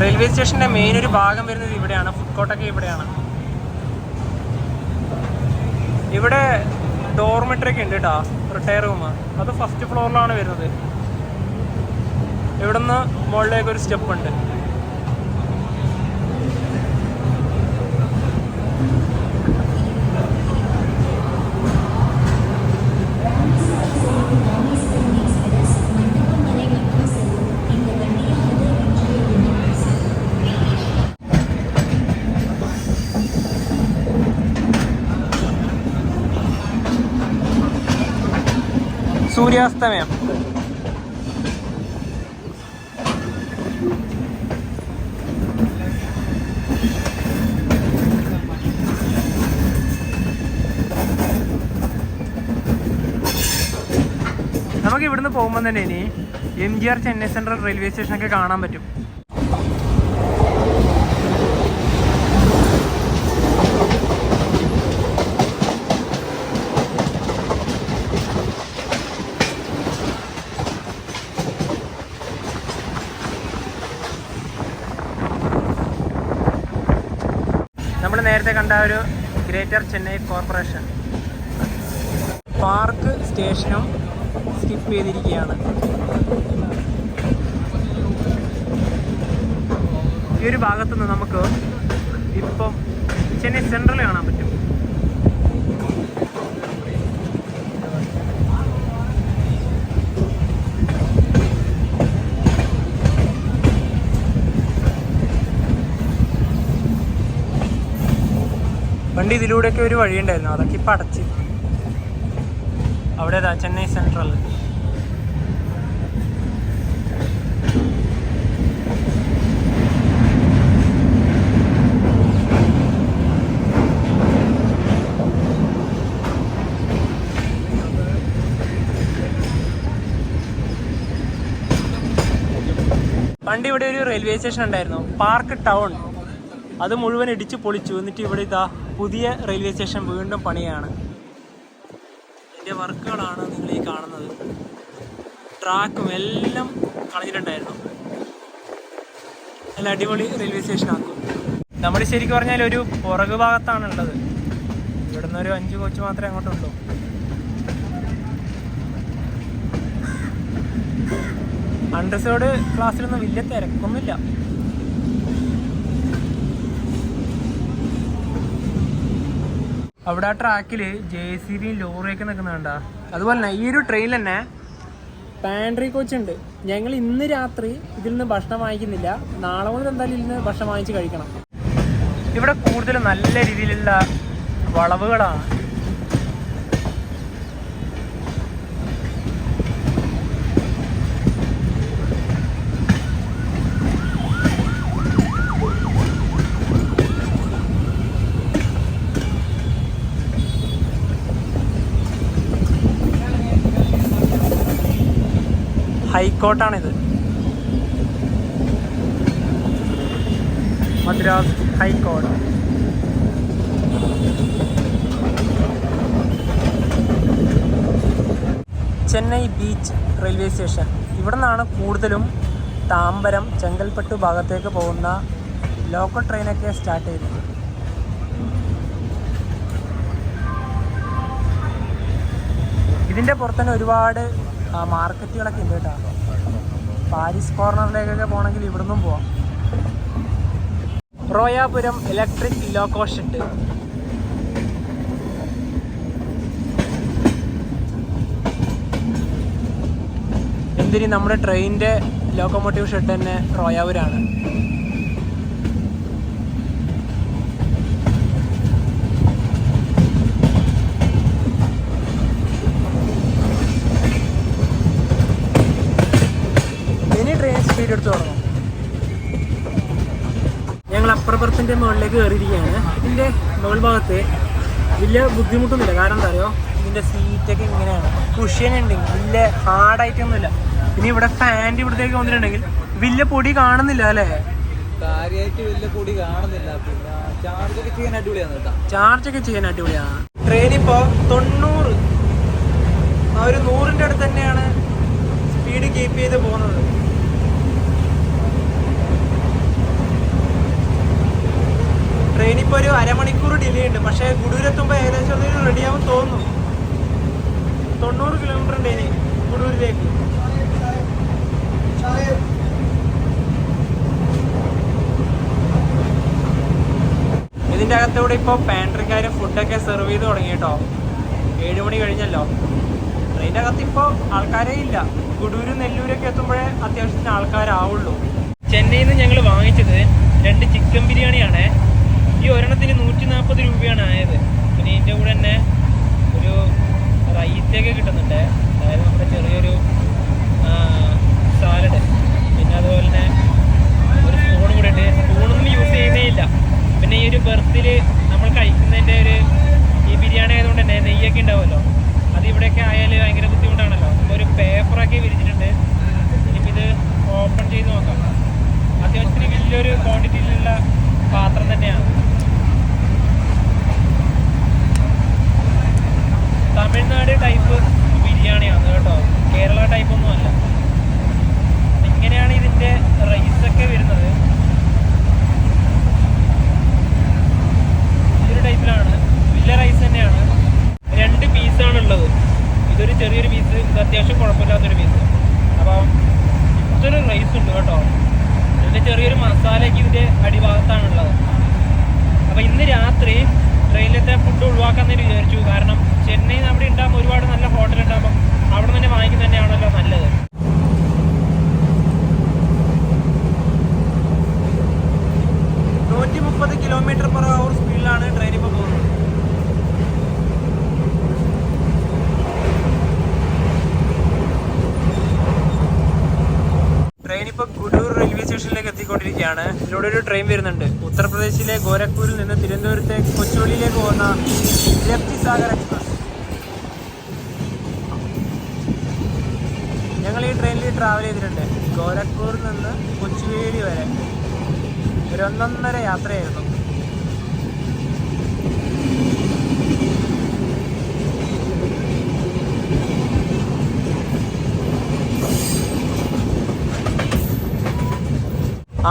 റെയിൽവേ സ്റ്റേഷൻ്റെ മെയിൻ ഒരു ഭാഗം വരുന്നത് ഇവിടെയാണ്. ഫുഡ് കോർട്ടൊക്കെ ഇവിടെയാണ്. ഇവിടെ ഡോർമെട്രി ഒക്കെ ഉണ്ട് കേട്ടോ, റിട്ടയർ റൂം. അത് ഫസ്റ്റ് ഫ്ലോറിലാണ് വരുന്നത്. ഇവിടെ നിന്ന് മുകളിലേക്ക് ഒരു സ്റ്റെപ്പ് ഉണ്ട്. സൂര്യാസ്തമയം. നമുക്ക് ഇവിടുന്ന് പോകുമ്പോൾ തന്നെ ഇനി MGR ചെന്നൈ സെൻട്രൽ റെയിൽവേ സ്റ്റേഷനൊക്കെ കാണാൻ പറ്റും. നമ്മൾ നേരത്തെ കണ്ട ഒരു ഗ്രേറ്റർ ചെന്നൈ കോർപ്പറേഷൻ പാർക്ക് സ്റ്റേഷനും സ്കിപ്പ് ചെയ്തിരിക്കുകയാണ്. ഈ ഒരു ഭാഗത്തുനിന്ന് നമുക്ക് ഇപ്പം ചെന്നൈ സെൻട്രൽ കാണാൻ പറ്റും. പണ്ട് ഇതിലൂടെയൊക്കെ ഒരു വഴിയുണ്ടായിരുന്നു, അതൊക്കെ ഇപ്പം അടച്ച്. അവിടെ ചെന്നൈ സെൻട്രൽ. പണ്ട് ഇവിടെ ഒരു റെയിൽവേ സ്റ്റേഷൻ ഉണ്ടായിരുന്നു, പാർക്ക് ടൗൺ. അത് മുഴുവൻ ഇടിച്ചു പൊളിച്ചു. എന്നിട്ട് ഇവിടെ ഇതാ പുതിയ റെയിൽവേ സ്റ്റേഷൻ വീണ്ടും പണിയാണ്. ഇതിൻ്റെ വർക്കുകളാണ് നിങ്ങൾ ഈ കാണുന്നത്. ട്രാക്കും എല്ലാം കളഞ്ഞിട്ടുണ്ടായിരുന്നു. നല്ല അടിപൊളി റെയിൽവേ സ്റ്റേഷനാക്കും. നമ്മൾ ശരിക്കും പറഞ്ഞാൽ ഒരു പുറകു ഭാഗത്താണുള്ളത്. ഇവിടുന്ന് ഒരു 5 കോച്ച് മാത്രമേ അങ്ങോട്ടുള്ളൂ. അണ്ടർസേർഡ് ക്ലാസ്സിലൊന്നും വലിയ തിരക്കൊന്നുമില്ല. അവിടെ ആ ട്രാക്കിൽ JCB ലോറിയൊക്കെ നിൽക്കുന്നുണ്ടാ. അതുപോലെ തന്നെ ഈ ഒരു ട്രെയിനിൽ തന്നെ പാൻട്രി കോച്ച് ഉണ്ട്. ഞങ്ങൾ ഇന്ന് രാത്രി ഇതിൽ നിന്ന് ഭക്ഷണം വാങ്ങിക്കുന്നില്ല. നാളെ മുതൽ എന്തായാലും ഇതിൽ നിന്ന് ഭക്ഷണം വാങ്ങിച്ച് കഴിക്കണം. ഇവിടെ കൂടുതൽ നല്ല രീതിയിലുള്ള വളവുകളാണ്. ഹൈക്കോർട്ടാണിത്, Madras high court. Chennai beach railway station. ഇവിടെ നിന്നാണ് കൂടുതലും താമ്പരം, ചെങ്കൽപ്പെട്ട് ഭാഗത്തേക്ക് പോകുന്ന ലോക്കൽ ട്രെയിനൊക്കെ സ്റ്റാർട്ട് ചെയ്യുന്നത്. ഇതിൻ്റെ പുറത്ത് തന്നെ ഒരുപാട് മാർക്കറ്റുകളൊക്കെ ഉണ്ട് കേട്ടോ. പാരീസ് കോർണറിലേക്കൊക്കെ പോകണമെങ്കിൽ ഇവിടുന്നും പോവാം. റോയാപുരം ഇലക്ട്രിക് ലോക്കോ ഷെഡ്. എന്തിന് നമ്മുടെ ട്രെയിനിൻ്റെ ലോക്കോമോട്ടീവ് ഷെഡ് തന്നെ റോയാപുരാണ്. ഇനി ട്രെയിൻ സ്പീഡ് എടുത്ത് തുടങ്ങും. ഞങ്ങൾ അപ്പുറപ്പുറത്തിൻ്റെ മുകളിലേക്ക് കയറിയിരിക്കുകയാണ്. ഇതിൻ്റെ മുകൾ ഭാഗത്ത് വലിയ ബുദ്ധിമുട്ടൊന്നുമില്ല. കാരണം എന്താ പറയുക, ഇതിൻ്റെ സീറ്റൊക്കെ ഇങ്ങനെയാണ്, കുഷ്യനുണ്ട്, വലിയ ഹാർഡായിട്ടൊന്നുമില്ല. ഇനി ഇവിടെ ഫാൻ്റെ ഇവിടത്തേക്ക് വന്നിട്ടുണ്ടെങ്കിൽ വലിയ പൊടി കാണുന്നില്ല അല്ലേ? കാര്യമായിട്ട് വലിയ പൊടി കാണുന്നില്ല. പിന്നെ ചാർജൊക്കെ ചെയ്യാൻ അടിപൊളിയാണ് കേട്ടോ. ചാർജൊക്കെ ചെയ്യാൻ അടിപൊളിയാണ്. ട്രെയിൻ ഇപ്പോൾ 90, ആ ഒരു 100ൻ്റെ അടുത്ത് തന്നെയാണ് സ്പീഡ് കീപ്പ് ചെയ്ത് പോകുന്നത്. ട്രെയിൻ ഇപ്പോൾ ഒരു അരമണിക്കൂർ ഡിലേ ഉണ്ട്. പക്ഷേ ഗുഡൂരെത്തുമ്പോൾ ഏകദേശം അതൊരു റെഡിയാവും തോന്നുന്നു. 90 കിലോമീറ്റർ ഉണ്ട് ഇനി ഗുഡൂരിലേക്ക്. ഇതിൻ്റെ അകത്തൂടെ ഇപ്പോൾ പാൻട്രിക്കാർ ഫുഡൊക്കെ സെർവ് ചെയ്ത് തുടങ്ങി കേട്ടോ. 7 മണി കഴിഞ്ഞല്ലോ. ട്രെയിനിൻ്റെ അകത്ത് ഇപ്പോൾ ആൾക്കാരേ ഇല്ല. ഗുഡൂരും നെല്ലൂരൊക്കെ എത്തുമ്പോഴേ അത്യാവശ്യത്തിന് ആൾക്കാരാവുള്ളൂ. ചെന്നൈയിൽ നിന്ന് ഞങ്ങൾ വാങ്ങിച്ചത് 2 ചിക്കൻ ബിരിയാണിയാണ്. ഈ ഒരെണ്ണത്തിന് 140 രൂപയാണ് ആയത്. പിന്നെ ഇതിൻ്റെ കൂടെ തന്നെ ഒരു റൈറ്റൊക്കെ കിട്ടുന്നുണ്ട്. അതായത് നമ്മുടെ ചെറിയൊരു സാലഡ്, പിന്നെ അതുപോലെ തന്നെ ഒരു സ്പൂൺ കൂടെ ഉണ്ട്. സ്പൂണൊന്നും യൂസ് ചെയ്യുന്നേ ഇല്ല. പിന്നെ ഈ ഒരു ബർത്തിൽ നമ്മൾ കഴിക്കുന്നതിൻ്റെ ഈ ബിരിയാണി ആയതുകൊണ്ട് തന്നെ നെയ്യൊക്കെ ഉണ്ടാവുമല്ലോ, അത് ഇവിടെയൊക്കെ ആയാൽ ഭയങ്കര ബുദ്ധിമുട്ടാണല്ലോ. അപ്പോൾ ഒരു പേപ്പറൊക്കെ വിരിച്ചിട്ടുണ്ട്. ഇനിയിപ്പോൾ ഇത് ഓപ്പൺ ചെയ്ത് നോക്കാം. അത്യാവശ്യത്തിന് വലിയൊരു ക്വാണ്ടിറ്റിയിലുള്ള പാത്രം തന്നെയാണ്. തമിഴ്നാട് ടൈപ്പ് ബിരിയാണിയാണ് കേട്ടോ, കേരള ടൈപ്പൊന്നും അല്ല. ഇങ്ങനെയാണ് ഇതിൻ്റെ റൈസൊക്കെ വരുന്നത്. ഈ ഒരു ടൈപ്പിലാണ്, വലിയ റൈസ് തന്നെയാണ്. 2 പീസാണുള്ളത്. ഇതൊരു ചെറിയൊരു പീസ്, ഇത് അത്യാവശ്യം കുഴപ്പമില്ലാത്തൊരു പീസ്. അപ്പോൾ ഇതൊരു റൈസ് ഉണ്ട് കേട്ടോ. ഇതിൻ്റെ ചെറിയൊരു മസാലയ്ക്ക് ഇതിൻ്റെ അടിഭാഗത്താണുള്ളത്. അപ്പോൾ ഇന്ന് രാത്രി ട്രെയിനിലത്തെ ഫുഡ് ഒഴിവാക്കാമെന്ന് വിചാരിച്ചു. കാരണം ചെന്നൈയിൽ അവിടെ ഉണ്ടാകുമ്പോൾ ഒരുപാട് നല്ല ഹോട്ടൽ ഉണ്ടാകുമ്പോൾ അവിടെ തന്നെ വാങ്ങിക്കുന്നത് തന്നെയാണല്ലോ നല്ലത്. 130 km/h സ്പീഡിലാണ് ട്രെയിൻ ഇപ്പോൾ പോകുന്നത്. ട്രെയിൻ ഇപ്പോൾ ഗുഡൂർ റെയിൽവേ സ്റ്റേഷനിലേക്ക് എത്തിക്കൊണ്ടിരിക്കുകയാണ്. ഇതിലൂടെ ഒരു ട്രെയിൻ വരുന്നുണ്ട്. ഉത്തർപ്രദേശിലെ ഗോരഖ്പൂരിൽ നിന്ന് തിരുവനന്തപുരത്തേക്ക് കൊച്ചുവേളിയിലേക്ക് പോകുന്ന ലഫ്റ്റി സാഗർ എക്സ്പ്രസ്. ഞങ്ങൾ ഈ ട്രെയിനിൽ ട്രാവൽ ചെയ്തിട്ടുണ്ട്. ഗോരഖ്പൂരിൽ നിന്ന് കൊച്ചുവേളി വരെ ഒരു 1.5 യാത്രയായിരുന്നു.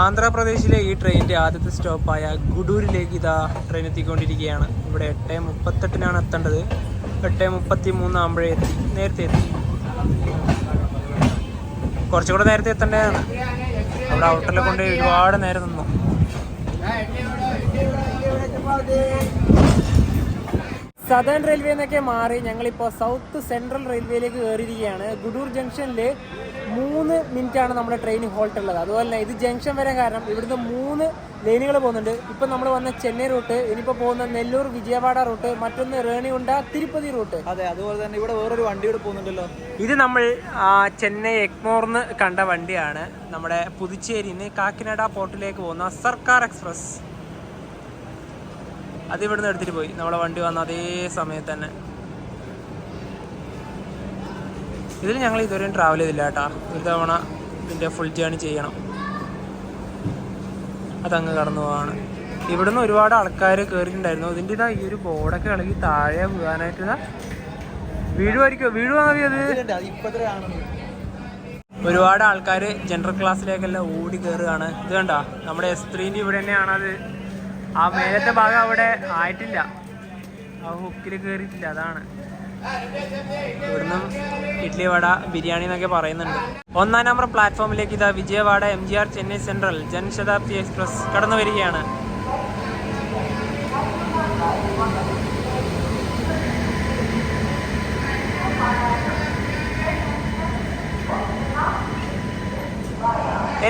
ആന്ധ്രാപ്രദേശിലെ ഈ ട്രെയിനിൻ്റെ ആദ്യത്തെ സ്റ്റോപ്പായ ഗുഡൂരിലേക്ക് ഇതാ ട്രെയിൻ എത്തിക്കൊണ്ടിരിക്കുകയാണ്. ഇവിടെ 8:38 എത്തേണ്ടത്. 8:33 ആകുമ്പോഴേ എത്തി. നേരത്തെ എത്തി. കുറച്ചുകൂടെ നേരത്തെ എത്തേണ്ടതാണ്. അവിടെ ഔട്ടറിൽ കൊണ്ട് ഒരുപാട് നേരം നിന്നു. സദേൺ റെയിൽവേ എന്നൊക്കെ മാറി ഞങ്ങളിപ്പോൾ സൗത്ത് സെൻട്രൽ റെയിൽവേയിലേക്ക് കയറിയിരിക്കുകയാണ്. ഗുഡൂർ ജംഗ്ഷനിൽ 3 മിനിറ്റാണ് നമ്മുടെ ട്രെയിൻ ഹോൾട്ട് ഉള്ളത്. അതുപോലെ തന്നെ ഇത് ജംഗ്ഷൻ വരാൻ കാരണം ഇവിടുന്ന് 3 ലൈനുകൾ പോകുന്നുണ്ട്. ഇപ്പം നമ്മൾ വന്ന ചെന്നൈ റൂട്ട്, ഇനിയിപ്പോൾ പോകുന്ന നെല്ലൂർ വിജയവാഡ റൂട്ട്, മറ്റൊന്ന് റേണിഗുണ്ട തിരുപ്പതി റൂട്ട്. അതെ, അതുപോലെ തന്നെ ഇവിടെ വേറൊരു വണ്ടി കൂടെ പോകുന്നുണ്ടല്ലോ. ഇത് നമ്മൾ ചെന്നൈ എഗ്മോർന്ന് കണ്ട വണ്ടിയാണ്. നമ്മുടെ പുതുച്ചേരിയിൽ നിന്ന് കാക്കിനാഡ പോർട്ടിലേക്ക് പോകുന്ന സർക്കാർ എക്സ്പ്രസ്. അത് ഇവിടുന്ന് എടുത്തിട്ട് പോയി. നമ്മളെ വണ്ടി വന്ന അതേ സമയത്ത് തന്നെ. ഇതിൽ ഞങ്ങൾ ഇതുവരെയും ട്രാവൽ ചെയ്തില്ല കേട്ടോ. ഒരു തവണ ഇതിൻ്റെ ഫുൾ ജേണി ചെയ്യണം. അതങ്ങ് കടന്നു പോവാണ്. ഇവിടുന്ന് ഒരുപാട് ആൾക്കാർ കയറിയിട്ടുണ്ടായിരുന്നു. ഇതിൻ്റെ ഇതാ ഈ ഒരു ബോർഡൊക്കെ ഇളകി താഴെ വീഴാനായിട്ട് വീഴുമായിരിക്കുമോ? വീഴുവാന്നറിയത് ഒരുപാട് ആൾക്കാർ ജനറൽ ക്ലാസ്സിലേക്കെല്ലാം ഓടി കയറുകയാണ്. ഇത് കണ്ടോ, നമ്മുടെ S3 ഇവിടെ തന്നെയാണ്. അത് ആ മേലത്തെ ഭാഗം അവിടെ ആയിട്ടില്ല, ആ ഹുക്കിൽ കയറിയിട്ടില്ല. അതാണ് ഇവിടുന്ന് ഇഡ്ലി വട ബിരിയാണി എന്നൊക്കെ പറയുന്നുണ്ട്. 1-ാം നമ്പർ പ്ലാറ്റ്ഫോമിലേക്ക് ഇതാ Vijayawada MGR Chennai central Jan Shatabdi express കടന്നു വരികയാണ്.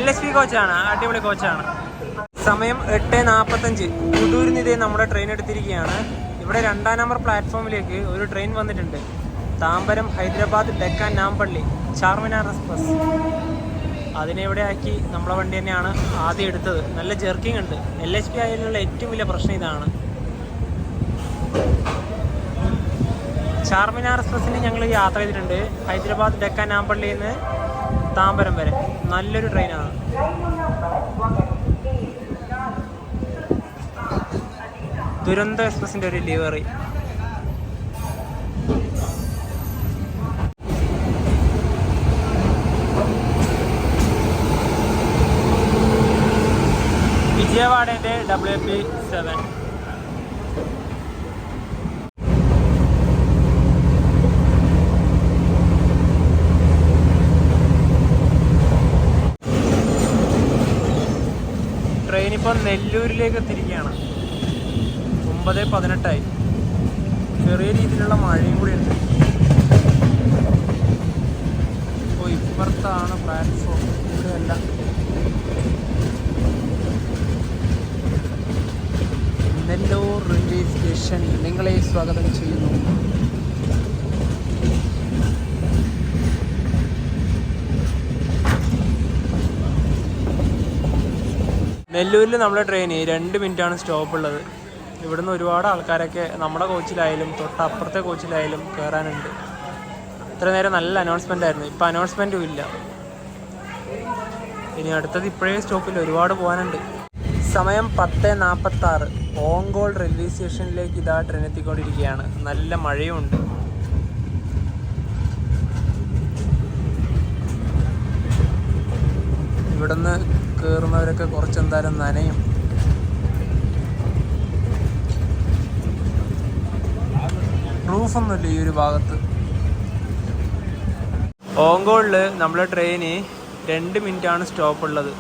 LSP കോച്ചാണ്, അടിപൊളി കോച്ചാണ്. സമയം 8:45. കുടൂരിൽ നിന്ന് നമ്മുടെ ട്രെയിൻ എടുത്തിരിക്കുകയാണ്. ഇവിടെ 2-ാം നമ്പർ പ്ലാറ്റ്ഫോമിലേക്ക് ഒരു ട്രെയിൻ വന്നിട്ടുണ്ട്. താമ്പരം ഹൈദരാബാദ് ഡെക്കാൻ നാംപള്ളി ചാർമിനാർ എക്സ്പ്രസ്. അതിനെ ഇവിടെ ആക്കി നമ്മളെ വണ്ടി തന്നെയാണ് ആദ്യം എടുത്തത്. നല്ല ജെർക്കിംഗ് ഉണ്ട്. LSP ആയാലുള്ള ഏറ്റവും വലിയ പ്രശ്നം ഇതാണ്. ചാർമിനാർ എക്സ്പ്രസ്സിന് ഞങ്ങൾ യാത്ര ചെയ്തിട്ടുണ്ട്. ഹൈദരാബാദ് ഡെക്കാൻ നാംപള്ളിയിൽ നിന്ന് താമ്പരം വരെ നല്ലൊരു ട്രെയിനാണ്. ദുരന്ത എക്സ്പ്രസിന്റെ ഒരു ലിവറി. വിജയവാഡന്റെ WP7. ട്രെയിൻ ഇപ്പോൾ നെല്ലൂരിലേക്ക് എത്തിയിരിക്കുകയാണ്. 9:18. ചെറിയ രീതിയിലുള്ള മഴയും കൂടി ഉണ്ട്. ഇപ്പോൾ ഇപ്പുറത്താണ് പ്ലാറ്റ്ഫോം, ഇവിടെയല്ല. നെല്ലൂർ റെയിൽവേ സ്റ്റേഷൻ നിങ്ങളെ സ്വാഗതം ചെയ്യുന്നു. നെല്ലൂരിൽ നമ്മുടെ ട്രെയിന് 2 മിനിറ്റാണ് സ്റ്റോപ്പ് ഉള്ളത്. ഇവിടുന്ന് ഒരുപാട് ആൾക്കാരൊക്കെ നമ്മുടെ കോച്ചിലായാലും തൊട്ടപ്പുറത്തെ കോച്ചിലായാലും കയറാനുണ്ട്. ഇത്ര നേരം നല്ല അനൗൺസ്മെൻ്റ് ആയിരുന്നു, ഇപ്പം അനൗൺസ്മെൻറ്റും ഇല്ല. ഇനി അടുത്തത് ഇപ്പോഴേ സ്റ്റോപ്പിൽ ഒരുപാട് പോകാനുണ്ട്. സമയം 10:46. ഓങ്കോൾ റെയിൽവേ സ്റ്റേഷനിലേക്ക് ഇതാ ട്രെയിൻ എത്തിക്കൊണ്ടിരിക്കുകയാണ്. നല്ല മഴയുമുണ്ട്. ഇവിടുന്ന് കയറുന്നവരൊക്കെ കുറച്ചെന്തായാലും നനയും. റൂഫൊന്നുമില്ല ഈ ഒരു ഭാഗത്ത്. ഓങ്കോളിൽ നമ്മുടെ ട്രെയിന് 2 മിനിറ്റാണ് സ്റ്റോപ്പ് ഉള്ളത്.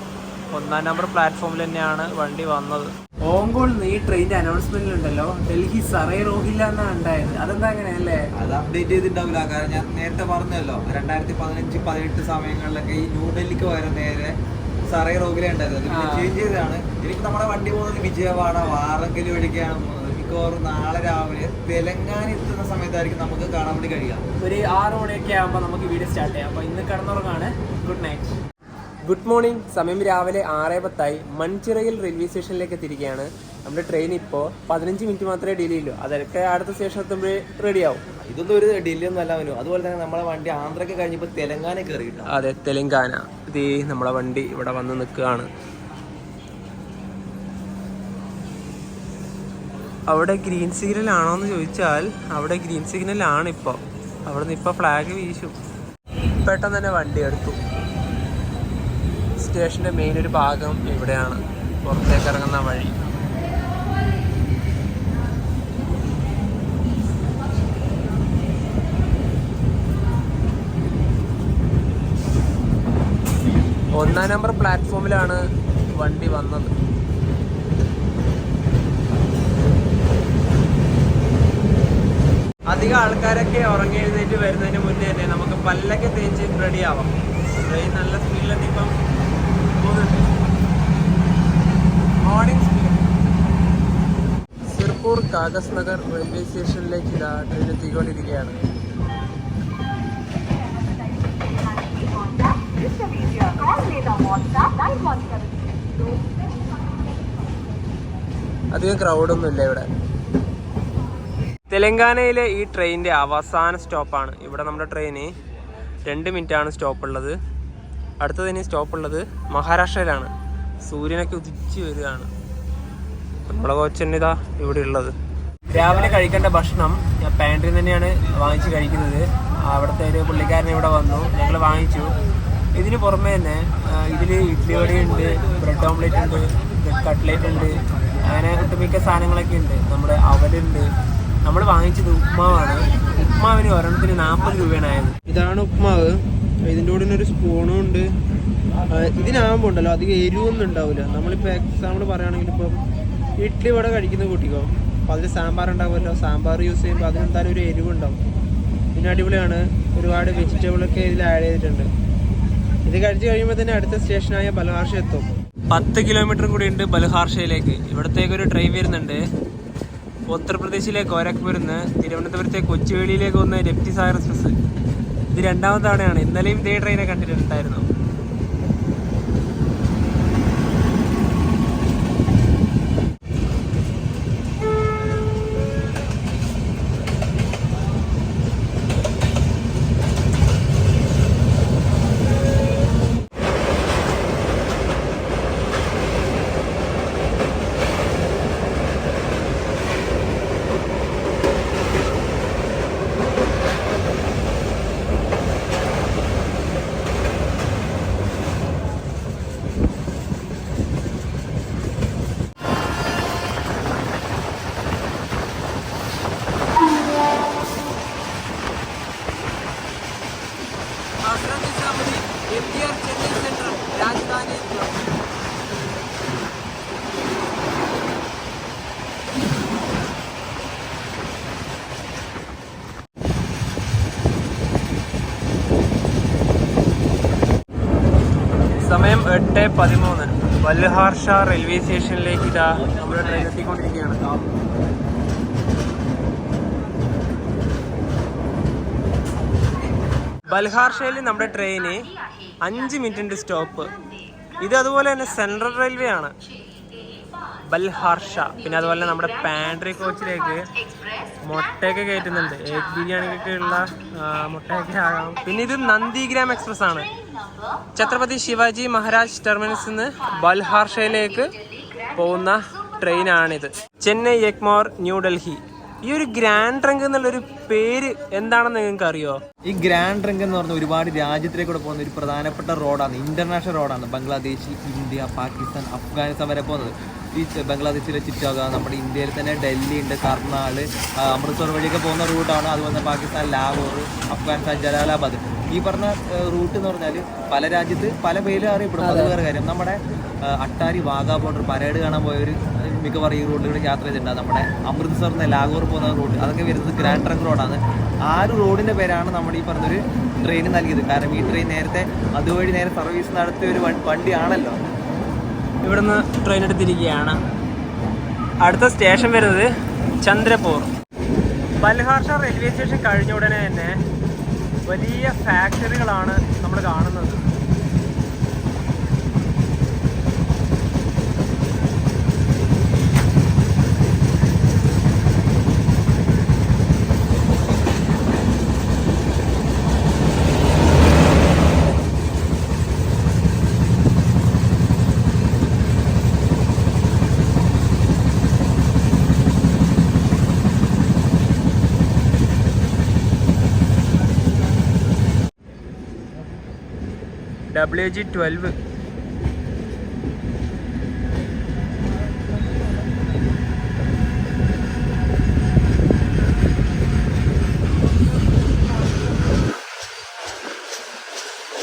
1-ാം നമ്പർ പ്ലാറ്റ്ഫോമിൽ തന്നെയാണ് വണ്ടി വന്നത്. ഓങ്കോളിൽ നിന്ന് ഈ ട്രെയിനിന്റെ അനൗൺസ്മെന്റിൽ ഉണ്ടല്ലോ, ഡൽഹി സറൈ റോഹില്ല എന്നാണ് ഉണ്ടായത്. അതെന്താ അങ്ങനെയല്ലേ? അത് അപ്ഡേറ്റ് ചെയ്തിട്ടുണ്ടാവില്ല. കാരണം ഞാൻ നേരത്തെ പറഞ്ഞല്ലോ, 2015-18 സമയങ്ങളിലൊക്കെ ഈ ന്യൂഡൽഹിക്ക് പകരം നേരെ സറൈ റോഹില ഉണ്ടായത്. ചേഞ്ച് ചെയ്തതാണ്. എനിക്ക് നമ്മുടെ വണ്ടി പോകുന്നത് വിജയവാഡ വാറങ്കൽ വഴിക്കാണ് പോകുന്നത്. മിക്കവാറും നാളെ രാവിലെ തെലങ്കാന എത്തുന്ന സമയത്തായിരിക്കും നമുക്ക് കാണാൻ വേണ്ടി കഴിയുക. ഒരു 6 മണിയൊക്കെ ആകുമ്പോൾ നമുക്ക് വീഡിയോ സ്റ്റാർട്ട് ചെയ്യാം. അപ്പോൾ ഇന്ന് കിടന്നുറങ്ങാണ്. Good night. Good morning. സമയം രാവിലെ 6:10. മൺചിറയിൽ റെയിൽവേ സ്റ്റേഷനിലേക്ക് എത്തിയിരിക്കുകയാണ്. നമ്മുടെ ട്രെയിൻ ഇപ്പോൾ 15 മിനിറ്റ് മാത്രമേ ഡിലേ ഉള്ളൂ. അതൊക്കെ അടുത്ത സ്റ്റേഷൻ എത്തുമ്പോൾ റെഡിയാവും. ഇതൊന്നും ഒരു ഡിലേ ഒന്നും അല്ല വരും. അതുപോലെ തന്നെ നമ്മളെ വണ്ടി ആന്ധ്രയ്ക്ക് കഴിഞ്ഞപ്പോൾ തെലങ്കാന കയറിയിട്ടാണ്. അതെ, തെലങ്കാന. ഇത് നമ്മളെ വണ്ടി ഇവിടെ വന്ന് നിൽക്കുകയാണ്. അവിടെ ഗ്രീൻ സിഗ്നൽ ആണോ എന്ന് ചോദിച്ചാൽ അവിടെ ഗ്രീൻ സിഗ്നൽ ആണ്. ഇപ്പോൾ അവിടെ നിന്ന് ഇപ്പോൾ ഫ്ലാഗ് വീശും. പെട്ടെന്ന് തന്നെ വണ്ടി എടുത്തു. സ്റ്റേഷൻ്റെ മെയിൻ ഒരു ഭാഗം ഇവിടെയാണ്, പുറത്തേക്ക് ഇറങ്ങുന്ന വഴി. ഒന്നാം നമ്പർ പ്ലാറ്റ്ഫോമിലാണ് വണ്ടി വന്നത്. അധികം ആൾക്കാരൊക്കെ ഉറങ്ങി എഴുന്നേറ്റ് വരുന്നതിന് മുന്നേ തന്നെ നമുക്ക് പല്ലൊക്കെ തേച്ച് റെഡി ആവാം. ട്രെയിൻ നല്ല സ്പീഡിലെത്തി ഇപ്പം പോകുന്നുണ്ട്. Morning speed. Sirpur Kagaz Nagar railway സ്റ്റേഷനിലേക്ക് ഇതാ ട്രെയിൻ എത്തിക്കൊണ്ടിരിക്കുകയാണ്. അധികം ക്രൗഡൊന്നുമില്ല ഇവിടെ. തെലങ്കാനയിലെ ഈ ട്രെയിനിൻ്റെ അവസാന സ്റ്റോപ്പാണ്. ഇവിടെ നമ്മുടെ ട്രെയിന് 2 മിനിറ്റാണ് സ്റ്റോപ്പ് ഉള്ളത്. അടുത്തതിന് സ്റ്റോപ്പ് ഉള്ളത് മഹാരാഷ്ട്രയിലാണ്. സൂര്യനൊക്കെ ഉദിച്ച് വരികയാണ്. നമ്മളെ കോച്ചന്നെ ഇതാ ഇവിടെ ഉള്ളത്. രാവിലെ കഴിക്കേണ്ട ഭക്ഷണം ഞാൻ പാൻട്രിയിൽ തന്നെയാണ് വാങ്ങിച്ച് കഴിക്കുന്നത്. അവിടുത്തെ ഒരു പുള്ളിക്കാരൻ ഇവിടെ വന്നു, ഞങ്ങൾ വാങ്ങിച്ചു. ഇതിന് പുറമെ തന്നെ ഇതിൽ ഇഡ്ഡലി വടയുണ്ട്, ബ്രെഡ് ഓംലെറ്റ് ഉണ്ട്, ബ്രെഡ് കട്ട്ലേറ്റ് ഉണ്ട്, അങ്ങനെ ഒട്ടുമിക്ക സാധനങ്ങളൊക്കെ ഉണ്ട്. നമ്മുടെ അവലുണ്ട്. നമ്മൾ വാങ്ങിച്ചത് ഉപ്മാവാണ്. ഉപ്മാവിന് ഒരെണ്ണത്തിന് 40 രൂപയാണ് ആയത്. ഇതാണ് ഉപ്മാവ്. ഇതിൻ്റെ കൂടെ ഒരു സ്പൂണും ഉണ്ട്. ഇതിനാകുമ്പോൾ ഉണ്ടല്ലോ അധികം എരിവൊന്നും ഉണ്ടാവില്ല. നമ്മളിപ്പോൾ എക്സാമ്പിൾ പറയുകയാണെങ്കിൽ ഇപ്പം ഇഡ്ഡലി വട കഴിക്കുന്ന കൂട്ടിക്കോ, അപ്പോൾ അതിൽ സാമ്പാർ ഉണ്ടാവുമല്ലോ. സാമ്പാർ യൂസ് ചെയ്യുമ്പോൾ അതിനെന്തായാലും ഒരു എരിവുണ്ടാവും. പിന്നെ അടിപൊളിയാണ്. ഒരുപാട് വെജിറ്റബിളൊക്കെ ഇതിൽ ആഡ് ചെയ്തിട്ടുണ്ട്. ഇത് കഴിച്ച് കഴിയുമ്പോൾ തന്നെ അടുത്ത സ്റ്റേഷനായ ബൽഹാർഷ എത്തും. 10 കിലോമീറ്റർ കൂടി ഉണ്ട് ബൽഹാർഷയിലേക്ക്. ഇവിടത്തേക്ക് ഒരു ട്രെയിൻ വരുന്നുണ്ട്. ഉത്തർപ്രദേശിലെ ഗോരഖ്പൂരിൽ നിന്ന് തിരുവനന്തപുരത്തെ കൊച്ചുവേളിയിലേക്ക് വന്ന രപ്തിസാഗർ എക്സ്പ്രസ്. ഇത് 2ാമത്തെ തവണയാണ്. ഇന്നലെയും ഇതേ ട്രെയിനെ കണ്ടിട്ടുണ്ടായിരുന്നു. സമയം 8:13. ബൽഹാർഷ റെയിൽവേ സ്റ്റേഷനിലേക്ക് ഇതാ നമ്മുടെ ട്രെയിൻ എത്തിക്കൊണ്ടിരിക്കുകയാണ്. ബൽഹാർഷയിൽ നമ്മുടെ ട്രെയിന് 5 മിനിറ്റിൻ്റെ സ്റ്റോപ്പ്. ഇത് അതുപോലെ തന്നെ സെൻട്രൽ റെയിൽവേ ആണ് ബൽഹാർഷ. പിന്നെ അതുപോലെ നമ്മുടെ പാൻട്രി കോച്ചിലേക്ക് മുട്ടയൊക്കെ കയറ്റുന്നുണ്ട്. എഗ് ബിരിയാണിക്കൊക്കെ ഉള്ള മുട്ടയൊക്കെ ആകാം. പിന്നെ ഇത് നന്ദിഗ്രാം എക്സ്പ്രസ് ആണ്. ഛത്രപതി ശിവാജി മഹാരാജ് ടെർമിനസിൽ നിന്ന് ബൽഹാർഷയിലേക്ക് പോകുന്ന ട്രെയിനാണിത്. ചെന്നൈ, എഗ്മോർ, ന്യൂഡൽഹി. ഈ ഒരു ഗ്രാൻഡ് ട്രങ്ക് എന്നുള്ളൊരു പേര് എന്താണെന്ന് നിങ്ങൾക്ക് അറിയോ? ഈ ഗ്രാൻഡ് ട്രങ്ക് എന്ന് പറഞ്ഞാൽ ഒരുപാട് രാജ്യത്തിലേക്കൂടെ പോകുന്ന ഒരു പ്രധാനപ്പെട്ട റോഡാണ്. ഇന്റർനാഷണൽ റോഡാണ്. ബംഗ്ലാദേശ്, ഇന്ത്യ, പാകിസ്ഥാൻ, അഫ്ഗാനിസ്ഥാൻ വരെ പോകുന്നത്. ഈ ബംഗ്ലാദേശിലെ ചിറ്റാഗ, നമ്മുടെ ഇന്ത്യയിൽ തന്നെ ഡൽഹി ഉണ്ട്, കർണാൽ, അമൃത്സർ വഴിയൊക്കെ പോകുന്ന റൂട്ടാണ്. അതുപോലെ പാകിസ്ഥാൻ ലാഹോർ, അഫ്ഗാനിസ്ഥാൻ ജലാലാബാദ്. ഈ പറഞ്ഞ റൂട്ട് എന്ന് പറഞ്ഞാൽ പല രാജ്യത്ത് പല പേരിൽ അറിയപ്പെടും. അത് വേറെ കാര്യം. നമ്മുടെ അട്ടാരി വാഗാ ബോർഡർ പരേഡ് കാണാൻ പോയവർ മിക്കവാറും ഈ റോഡിലൂടെ യാത്ര ചെയ്തിട്ടുണ്ട്. നമ്മുടെ അമൃത്സറിൽ നിന്ന് ലാഹോർ പോകുന്ന റൂട്ട്, അതൊക്കെ വരുന്നത് ഗ്രാൻഡ് ട്രങ്ക് റോഡാണ്. ആ ഒരു റോഡിൻ്റെ പേരാണ് നമ്മൾ ഈ പറഞ്ഞൊരു ട്രെയിൻ നൽകിയത്. കാരണം ഈ ട്രെയിൻ നേരത്തെ അതുവഴി നേരെ സർവീസ് നടത്തിയ ഒരു വണ്ടിയാണല്ലോ. ഇവിടുന്ന് ട്രെയിൻ എടുത്തിരിക്കുകയാണ്. അടുത്ത സ്റ്റേഷൻ വരുന്നത് ചന്ദ്രപൂർ. ബൽഹാർഷ റെയിൽവേ സ്റ്റേഷൻ കഴിഞ്ഞ ഉടനെ തന്നെ വലിയ ഫാക്ടറികളാണ് നമ്മൾ കാണുന്നത്. WG12.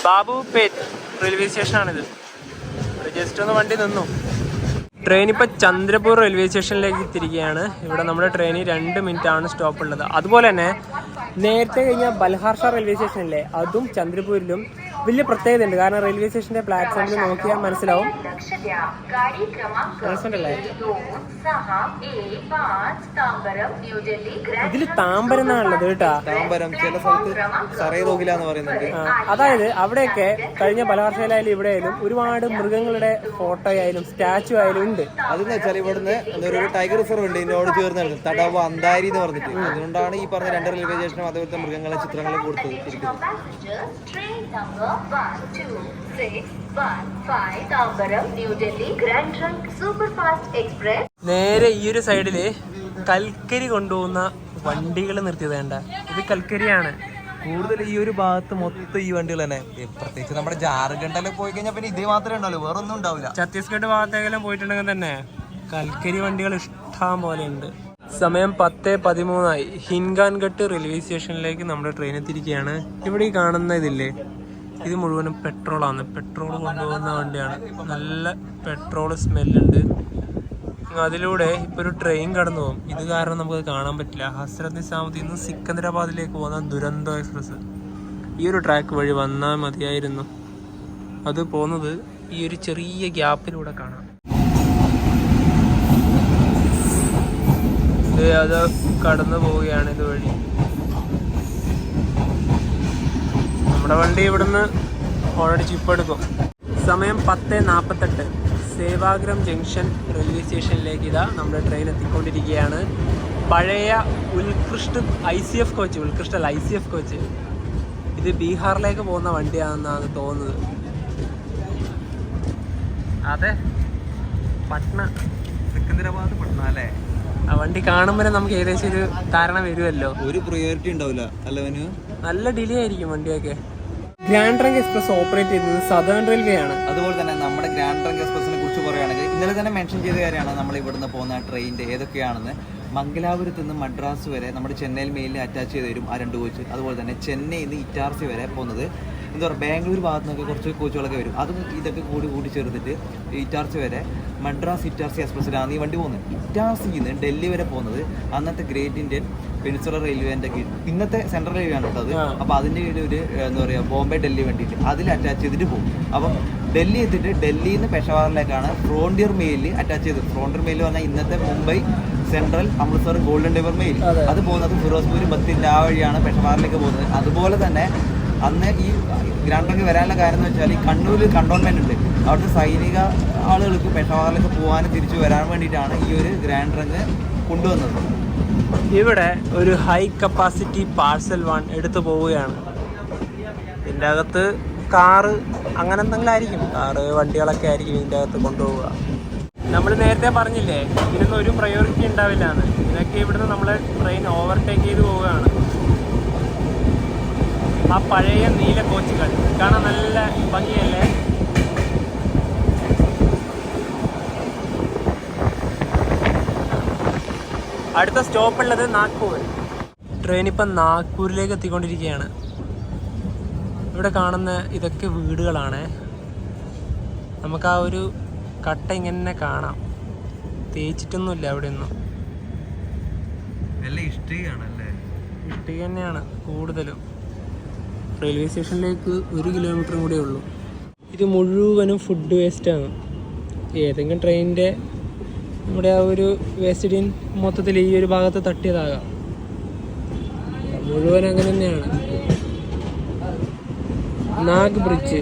ബാബുപേറ്റ് റെയിൽവേ സ്റ്റേഷനാണിത്. ജസ്റ്റ് ഒന്ന് വണ്ടി നിന്നു. ട്രെയിൻ ഇപ്പോൾ ചന്ദ്രപൂർ റെയിൽവേ സ്റ്റേഷനിലേക്ക് എത്തിയിരിക്കുകയാണ്. ഇവിടെ നമ്മുടെ ട്രെയിനിൽ 2 മിനിറ്റ് ആണ് സ്റ്റോപ്പ് ഉള്ളത്. അതുപോലെ തന്നെ നേരത്തെ കഴിഞ്ഞ ബൽഹാർഷ റെയിൽവേ സ്റ്റേഷനിലെ അതും ചന്ദ്രപൂരിലും വലിയ പ്രത്യേകത ഉണ്ട്. കാരണം റെയിൽവേ സ്റ്റേഷന്റെ പ്ലാറ്റ്ഫോമിൽ നോക്കിയാൽ മനസ്സിലാവും. ഇതിൽ താമ്പരം എന്നാണുള്ളത് കേട്ടാ. താമ്പരം ചില സ്ഥലത്ത് സറൈറോഗില എന്ന് പറയുന്നുണ്ട്. അതായത് അവിടെയൊക്കെ കഴിഞ്ഞ ബൽഹാർഷയിലായാലും ഇവിടെ ആയാലും ഒരുപാട് മൃഗങ്ങളുടെ ഫോട്ടോ ആയാലും സ്റ്റാച്ചു ആയാലും ഉണ്ട്. അതെന്ന് വെച്ചാൽ ഇവിടുന്ന് ഒരു ടൈഗർ റിസർവ് ഉണ്ട് ഇതിനോട് ചേർന്ന് തടവ് അന്താരി എന്ന് പറഞ്ഞിട്ട്. അതുകൊണ്ടാണ് ഈ പറഞ്ഞ 2 റെയിൽവേ സ്റ്റേഷനും അതുപോലത്തെ മൃഗങ്ങളെ ചിത്രങ്ങൾ കൊടുത്തിരിക്കുന്നത്. നേരെ ഈ ഒരു സൈഡില് കൽക്കരി കൊണ്ടുപോകുന്ന വണ്ടികൾ നിർത്തിയത് വേണ്ട. ഇത് കൽക്കരിയാണ്. കൂടുതൽ ഈ ഒരു ഭാഗത്ത് മൊത്തം ഈ വണ്ടികൾ തന്നെ. പ്രത്യേകിച്ച് നമ്മുടെ ജാർഖണ്ഡിലൊക്കെ പോയി കഴിഞ്ഞാൽ പിന്നെ ഇതേ മാത്രമേ ഉണ്ടാവുള്ളൂ, വേറെ ഒന്നും ഉണ്ടാവില്ല. ഛത്തീസ്ഗഡ് ഭാഗത്തേക്കെല്ലാം പോയിട്ടുണ്ടെങ്കിൽ തന്നെ കൽക്കരി വണ്ടികൾ ഇഷ്ടം പോലെ ഉണ്ട്. സമയം 10:13 ഹിൻഗാൻഘട്ട് റെയിൽവേ സ്റ്റേഷനിലേക്ക് നമ്മുടെ ട്രെയിൻ എത്തിയിരിക്കുകയാണ്. ഇവിടെ ഈ കാണുന്ന ഇതില്ലേ, ഇത് മുഴുവനും പെട്രോളാണ്. പെട്രോൾ കൊണ്ടുപോകുന്ന വണ്ടിയാണ്. നല്ല പെട്രോൾ സ്മെല്ലുണ്ട്. അതിലൂടെ ഇപ്പോൾ ഒരു ട്രെയിൻ കടന്നു പോകും. ഇത് കാരണം നമുക്കത് കാണാൻ പറ്റില്ല. ഹസ്രത്ത് നിസാമുദ്ദീൻ നിന്ന് സിക്കന്ദരാബാദിലേക്ക് പോകുന്ന ദുരന്തോ എക്സ്പ്രസ് ഈ ഒരു ട്രാക്ക് വഴി വന്നാൽ മതിയായിരുന്നു. അത് പോകുന്നത് ഈ ഒരു ചെറിയ ഗ്യാപ്പിലൂടെ കാണാം. അത് കടന്നു പോവുകയാണ് ഇതുവഴി. നമ്മുടെ വണ്ടി ഇവിടുന്ന് ഓൾറെഡി ചിപ്പെടുക്കും. സമയം 10:48 സേവാഗ്രം ജംഗ്ഷൻ റെയിൽവേ സ്റ്റേഷനിലേക്ക് ഇതാ നമ്മുടെ ട്രെയിൻ എത്തിക്കൊണ്ടിരിക്കുകയാണ്. പഴയ ഉത്കൃഷ്ട ICF കോച്ച്. ഇത് ബീഹാറിലേക്ക് പോകുന്ന വണ്ടിയാണെന്നാണ് തോന്നുന്നത്. അതെ, പട്ന, സിക്കന്ദരാബാദ് പട്ന അല്ലേ? ആ വണ്ടി കാണുമ്പോൾ നമുക്ക് ഏകദേശം ഒരു ധാരണ വരുമല്ലോ. ഒരു പ്രയോറിറ്റി ഉണ്ടാവില്ല അല്ലവന്. നല്ല ഡിലേ ആയിരിക്കും വണ്ടിയൊക്കെ. ഗ്രാൻഡ് ട്രങ്ക് എക്സ്പ്രസ് ഓപ്പറേറ്റ് ചെയ്യുന്നത് സദേൺ റെയിൽവേ ആണ്. അതുപോലെ തന്നെ നമ്മുടെ ഗ്രാൻഡ് ട്രങ്ക് എക്സ്പ്രസിനെ കുറിച്ച് പറയുകയാണെങ്കിൽ ഇന്നലെ തന്നെ മെൻഷൻ ചെയ്ത കാര്യമാണ് നമ്മൾ ഇവിടുന്ന് പോകുന്ന ട്രെയിനിൻ്റെ ഏതൊക്കെയാണെന്ന്. മംഗലാപുരത്ത് നിന്ന് മദ്രാസ് വരെ നമ്മുടെ ചെന്നൈയിൽ മെയിലിൽ അറ്റാച്ച് ചെയ്ത് തരും ആ 2 കോച്ച്. അതുപോലെ തന്നെ ചെന്നൈയിൽ നിന്ന് ഇറ്റാർസി വരെ പോകുന്നത് എന്താ പറയുക, ബാംഗ്ലൂർ ഭാഗത്തു നിന്നൊക്കെ കുറച്ച് കോച്ചുകളൊക്കെ വരും. അതും ഇതൊക്കെ കൂടി ചേർത്തിട്ട് ഇറ്റാർസി വരെ മദ്രാസ് ഇറ്റാർസി എക്സ്പ്രസ്സിലാണ് ഈ വണ്ടി പോകുന്നത്. ഇറ്റാർസിയിൽ നിന്ന് ഡൽഹി വരെ പോകുന്നത് അന്നത്തെ ഗ്രേറ്റ് ഇന്ത്യൻ പെനിൻസുലർ റെയിൽവേൻ്റെ കീഴിൽ, ഇന്നത്തെ സെൻട്രൽ റെയിൽവേ ആണ് കേട്ടോ അത്. അപ്പോൾ അതിൻ്റെ കീഴിൽ ഒരു എന്താ പറയുക ബോംബെ ഡൽഹി വണ്ടിയിട്ട് അതിൽ അറ്റാച്ച് ചെയ്തിട്ട് പോകും. അപ്പം ഡൽഹി എത്തിയിട്ട് ഡൽഹിയിൽ നിന്ന് പെഷവാറിലേക്കാണ് ഫ്രോണ്ടിയർ മെയിലിൽ അറ്റാച്ച് ചെയ്തത്. ഫ്രോണ്ടിയർ മെയിൽ പറഞ്ഞാൽ ഇന്നത്തെ മുംബൈ സെൻട്രൽ അമൃത്സർ ഗോൾഡൻ ഡിവർ മെയിൽ. അത് പോകുന്നത് ഫിറോസ്പൂർ ബത്തിൻ്റെ ആ വഴിയാണ് പെഷവാറിലേക്ക് പോകുന്നത്. അതുപോലെ തന്നെ അന്ന് ഈ ഗ്രാൻഡ് ട്രങ്ക് വരാനുള്ള കാര്യം എന്ന് വെച്ചാൽ ഈ കണ്ണൂരിൽ കണ്ടോൺമെൻറ്റ് ഉണ്ട്. അവിടുത്തെ സൈനിക ആളുകൾക്ക് പെഷവാറിലേക്ക് പോകാനും തിരിച്ചു വരാൻ വേണ്ടിയിട്ടാണ് ഈ ഒരു ഗ്രാൻഡ് ട്രങ്ക് കൊണ്ടുവന്നത്. ഇവിടെ ഒരു ഹൈ കപ്പാസിറ്റി പാർസൽ വാൻ എടുത്തു പോവുകയാണ്. ഇതിൻ്റെ അകത്ത് കാറ് അങ്ങനെ എന്തെങ്കിലും ആയിരിക്കും, കാറ് വണ്ടികളൊക്കെ ആയിരിക്കും ഇതിൻ്റെ അകത്ത് കൊണ്ടുപോവുക. നമ്മൾ നേരത്തെ പറഞ്ഞില്ലേ ഇതിനൊന്നും ഒരു പ്രയോറിറ്റി ഉണ്ടാവില്ല എന്ന്. ഇതൊക്കെ ഇവിടുന്ന് നമ്മൾ ട്രെയിൻ ഓവർടേക്ക് ചെയ്ത് പോവുകയാണ്. ആ പഴയ നീല കോച്ചുകൾ കാണാൻ നല്ല ഭംഗിയല്ലേ? അടുത്ത സ്റ്റോപ്പുള്ളത് നാഗ്പൂർ. ട്രെയിൻ ഇപ്പം നാഗ്പൂരിലേക്ക് എത്തിക്കൊണ്ടിരിക്കുകയാണ്. ഇവിടെ കാണുന്ന ഇതൊക്കെ വീടുകളാണ്. നമുക്ക് ആ ഒരു കട്ട ഇങ്ങനെ കാണാം. തേച്ചിട്ടൊന്നുമില്ല അവിടെയൊന്നും. ഇഷ്ടിക തന്നെയാണ് കൂടുതലും. റെയിൽവേ സ്റ്റേഷനിലേക്ക് 1 കിലോമീറ്റർ കൂടെ ഉള്ളൂ. ഇത് മുഴുവനും ഫുഡ് വേസ്റ്റാണ്. ഏതെങ്കിലും ട്രെയിനിൻ്റെ നമ്മുടെ ആ ഒരു വേസ്റ്റ് ബിൻ മൊത്തത്തിൽ ഈ ഒരു ഭാഗത്ത് തട്ടിയതാകാം. മുഴുവൻ അങ്ങനെ തന്നെയാണ്. നാഗ് ബ്രിഡ്ജ്,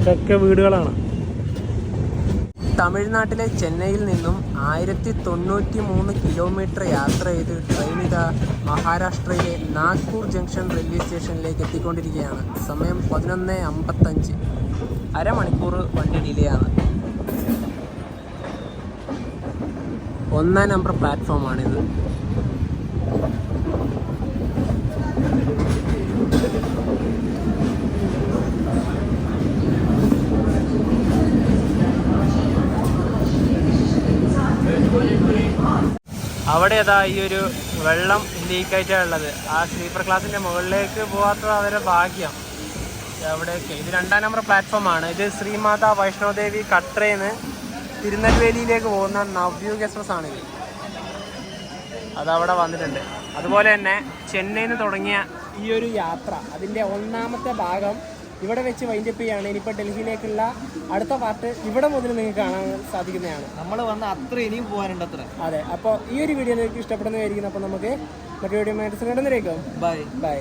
ഇതൊക്കെ വീടുകളാണ്. തമിഴ്നാട്ടിലെ ചെന്നൈയിൽ നിന്നും 1093 കിലോമീറ്റർ യാത്ര ചെയ്ത് ട്രെയിൻ ഇതാ മഹാരാഷ്ട്രയിലെ നാഗ്പൂർ ജംഗ്ഷൻ റെയിൽവേ സ്റ്റേഷനിലേക്ക് എത്തിക്കൊണ്ടിരിക്കുകയാണ്. സമയം 11:55. അരമണിക്കൂർ വണ്ടി ഡിലേ ആണ്. 1 നമ്പർ പ്ലാറ്റ്ഫോമാണിത്. അവിടെ അതാ ഈ ഒരു വെള്ളം ലീക്കായിട്ടാണ് ഉള്ളത്. ആ സ്ലീപ്പർ ക്ലാസ്സിൻ്റെ മുകളിലേക്ക് പോകാത്തത് അവരുടെ ഭാഗ്യം. അവിടെയൊക്കെ ഇത് 2 നമ്പർ പ്ലാറ്റ്ഫോമാണ്. ഇത് ശ്രീമാതാ വൈഷ്ണോദേവി കട്രേന്ന് തിരുനെൽവേലിയിലേക്ക് പോകുന്ന നവ്യൂഗ് എക്സ്പ്രസ് ആണിത്. അതവിടെ വന്നിട്ടുണ്ട്. അതുപോലെ തന്നെ ചെന്നൈയിൽ നിന്ന് തുടങ്ങിയ ഈ ഒരു യാത്ര അതിൻ്റെ 1ാമത്തെ ഭാഗം ഇവിടെ വെച്ച് വൈൻഡപ്പ് ചെയ്യുകയാണ്. ഇനിയിപ്പോൾ ഡൽഹിയിലേക്കുള്ള അടുത്ത പാർട്ട് ഇവിടെ മുതൽ നിങ്ങൾക്ക് കാണാൻ സാധിക്കുന്നതാണ്. നമ്മൾ വന്ന് അത്ര ഇനിയും പോകാനുണ്ട് അത്ര. അതെ, അപ്പോൾ ഈ ഒരു വീഡിയോ നിങ്ങൾക്ക് ഇഷ്ടപ്പെടുന്നതായിരിക്കും. അപ്പോൾ നമുക്ക് മറ്റൊരു വീഡിയോ ബൈ.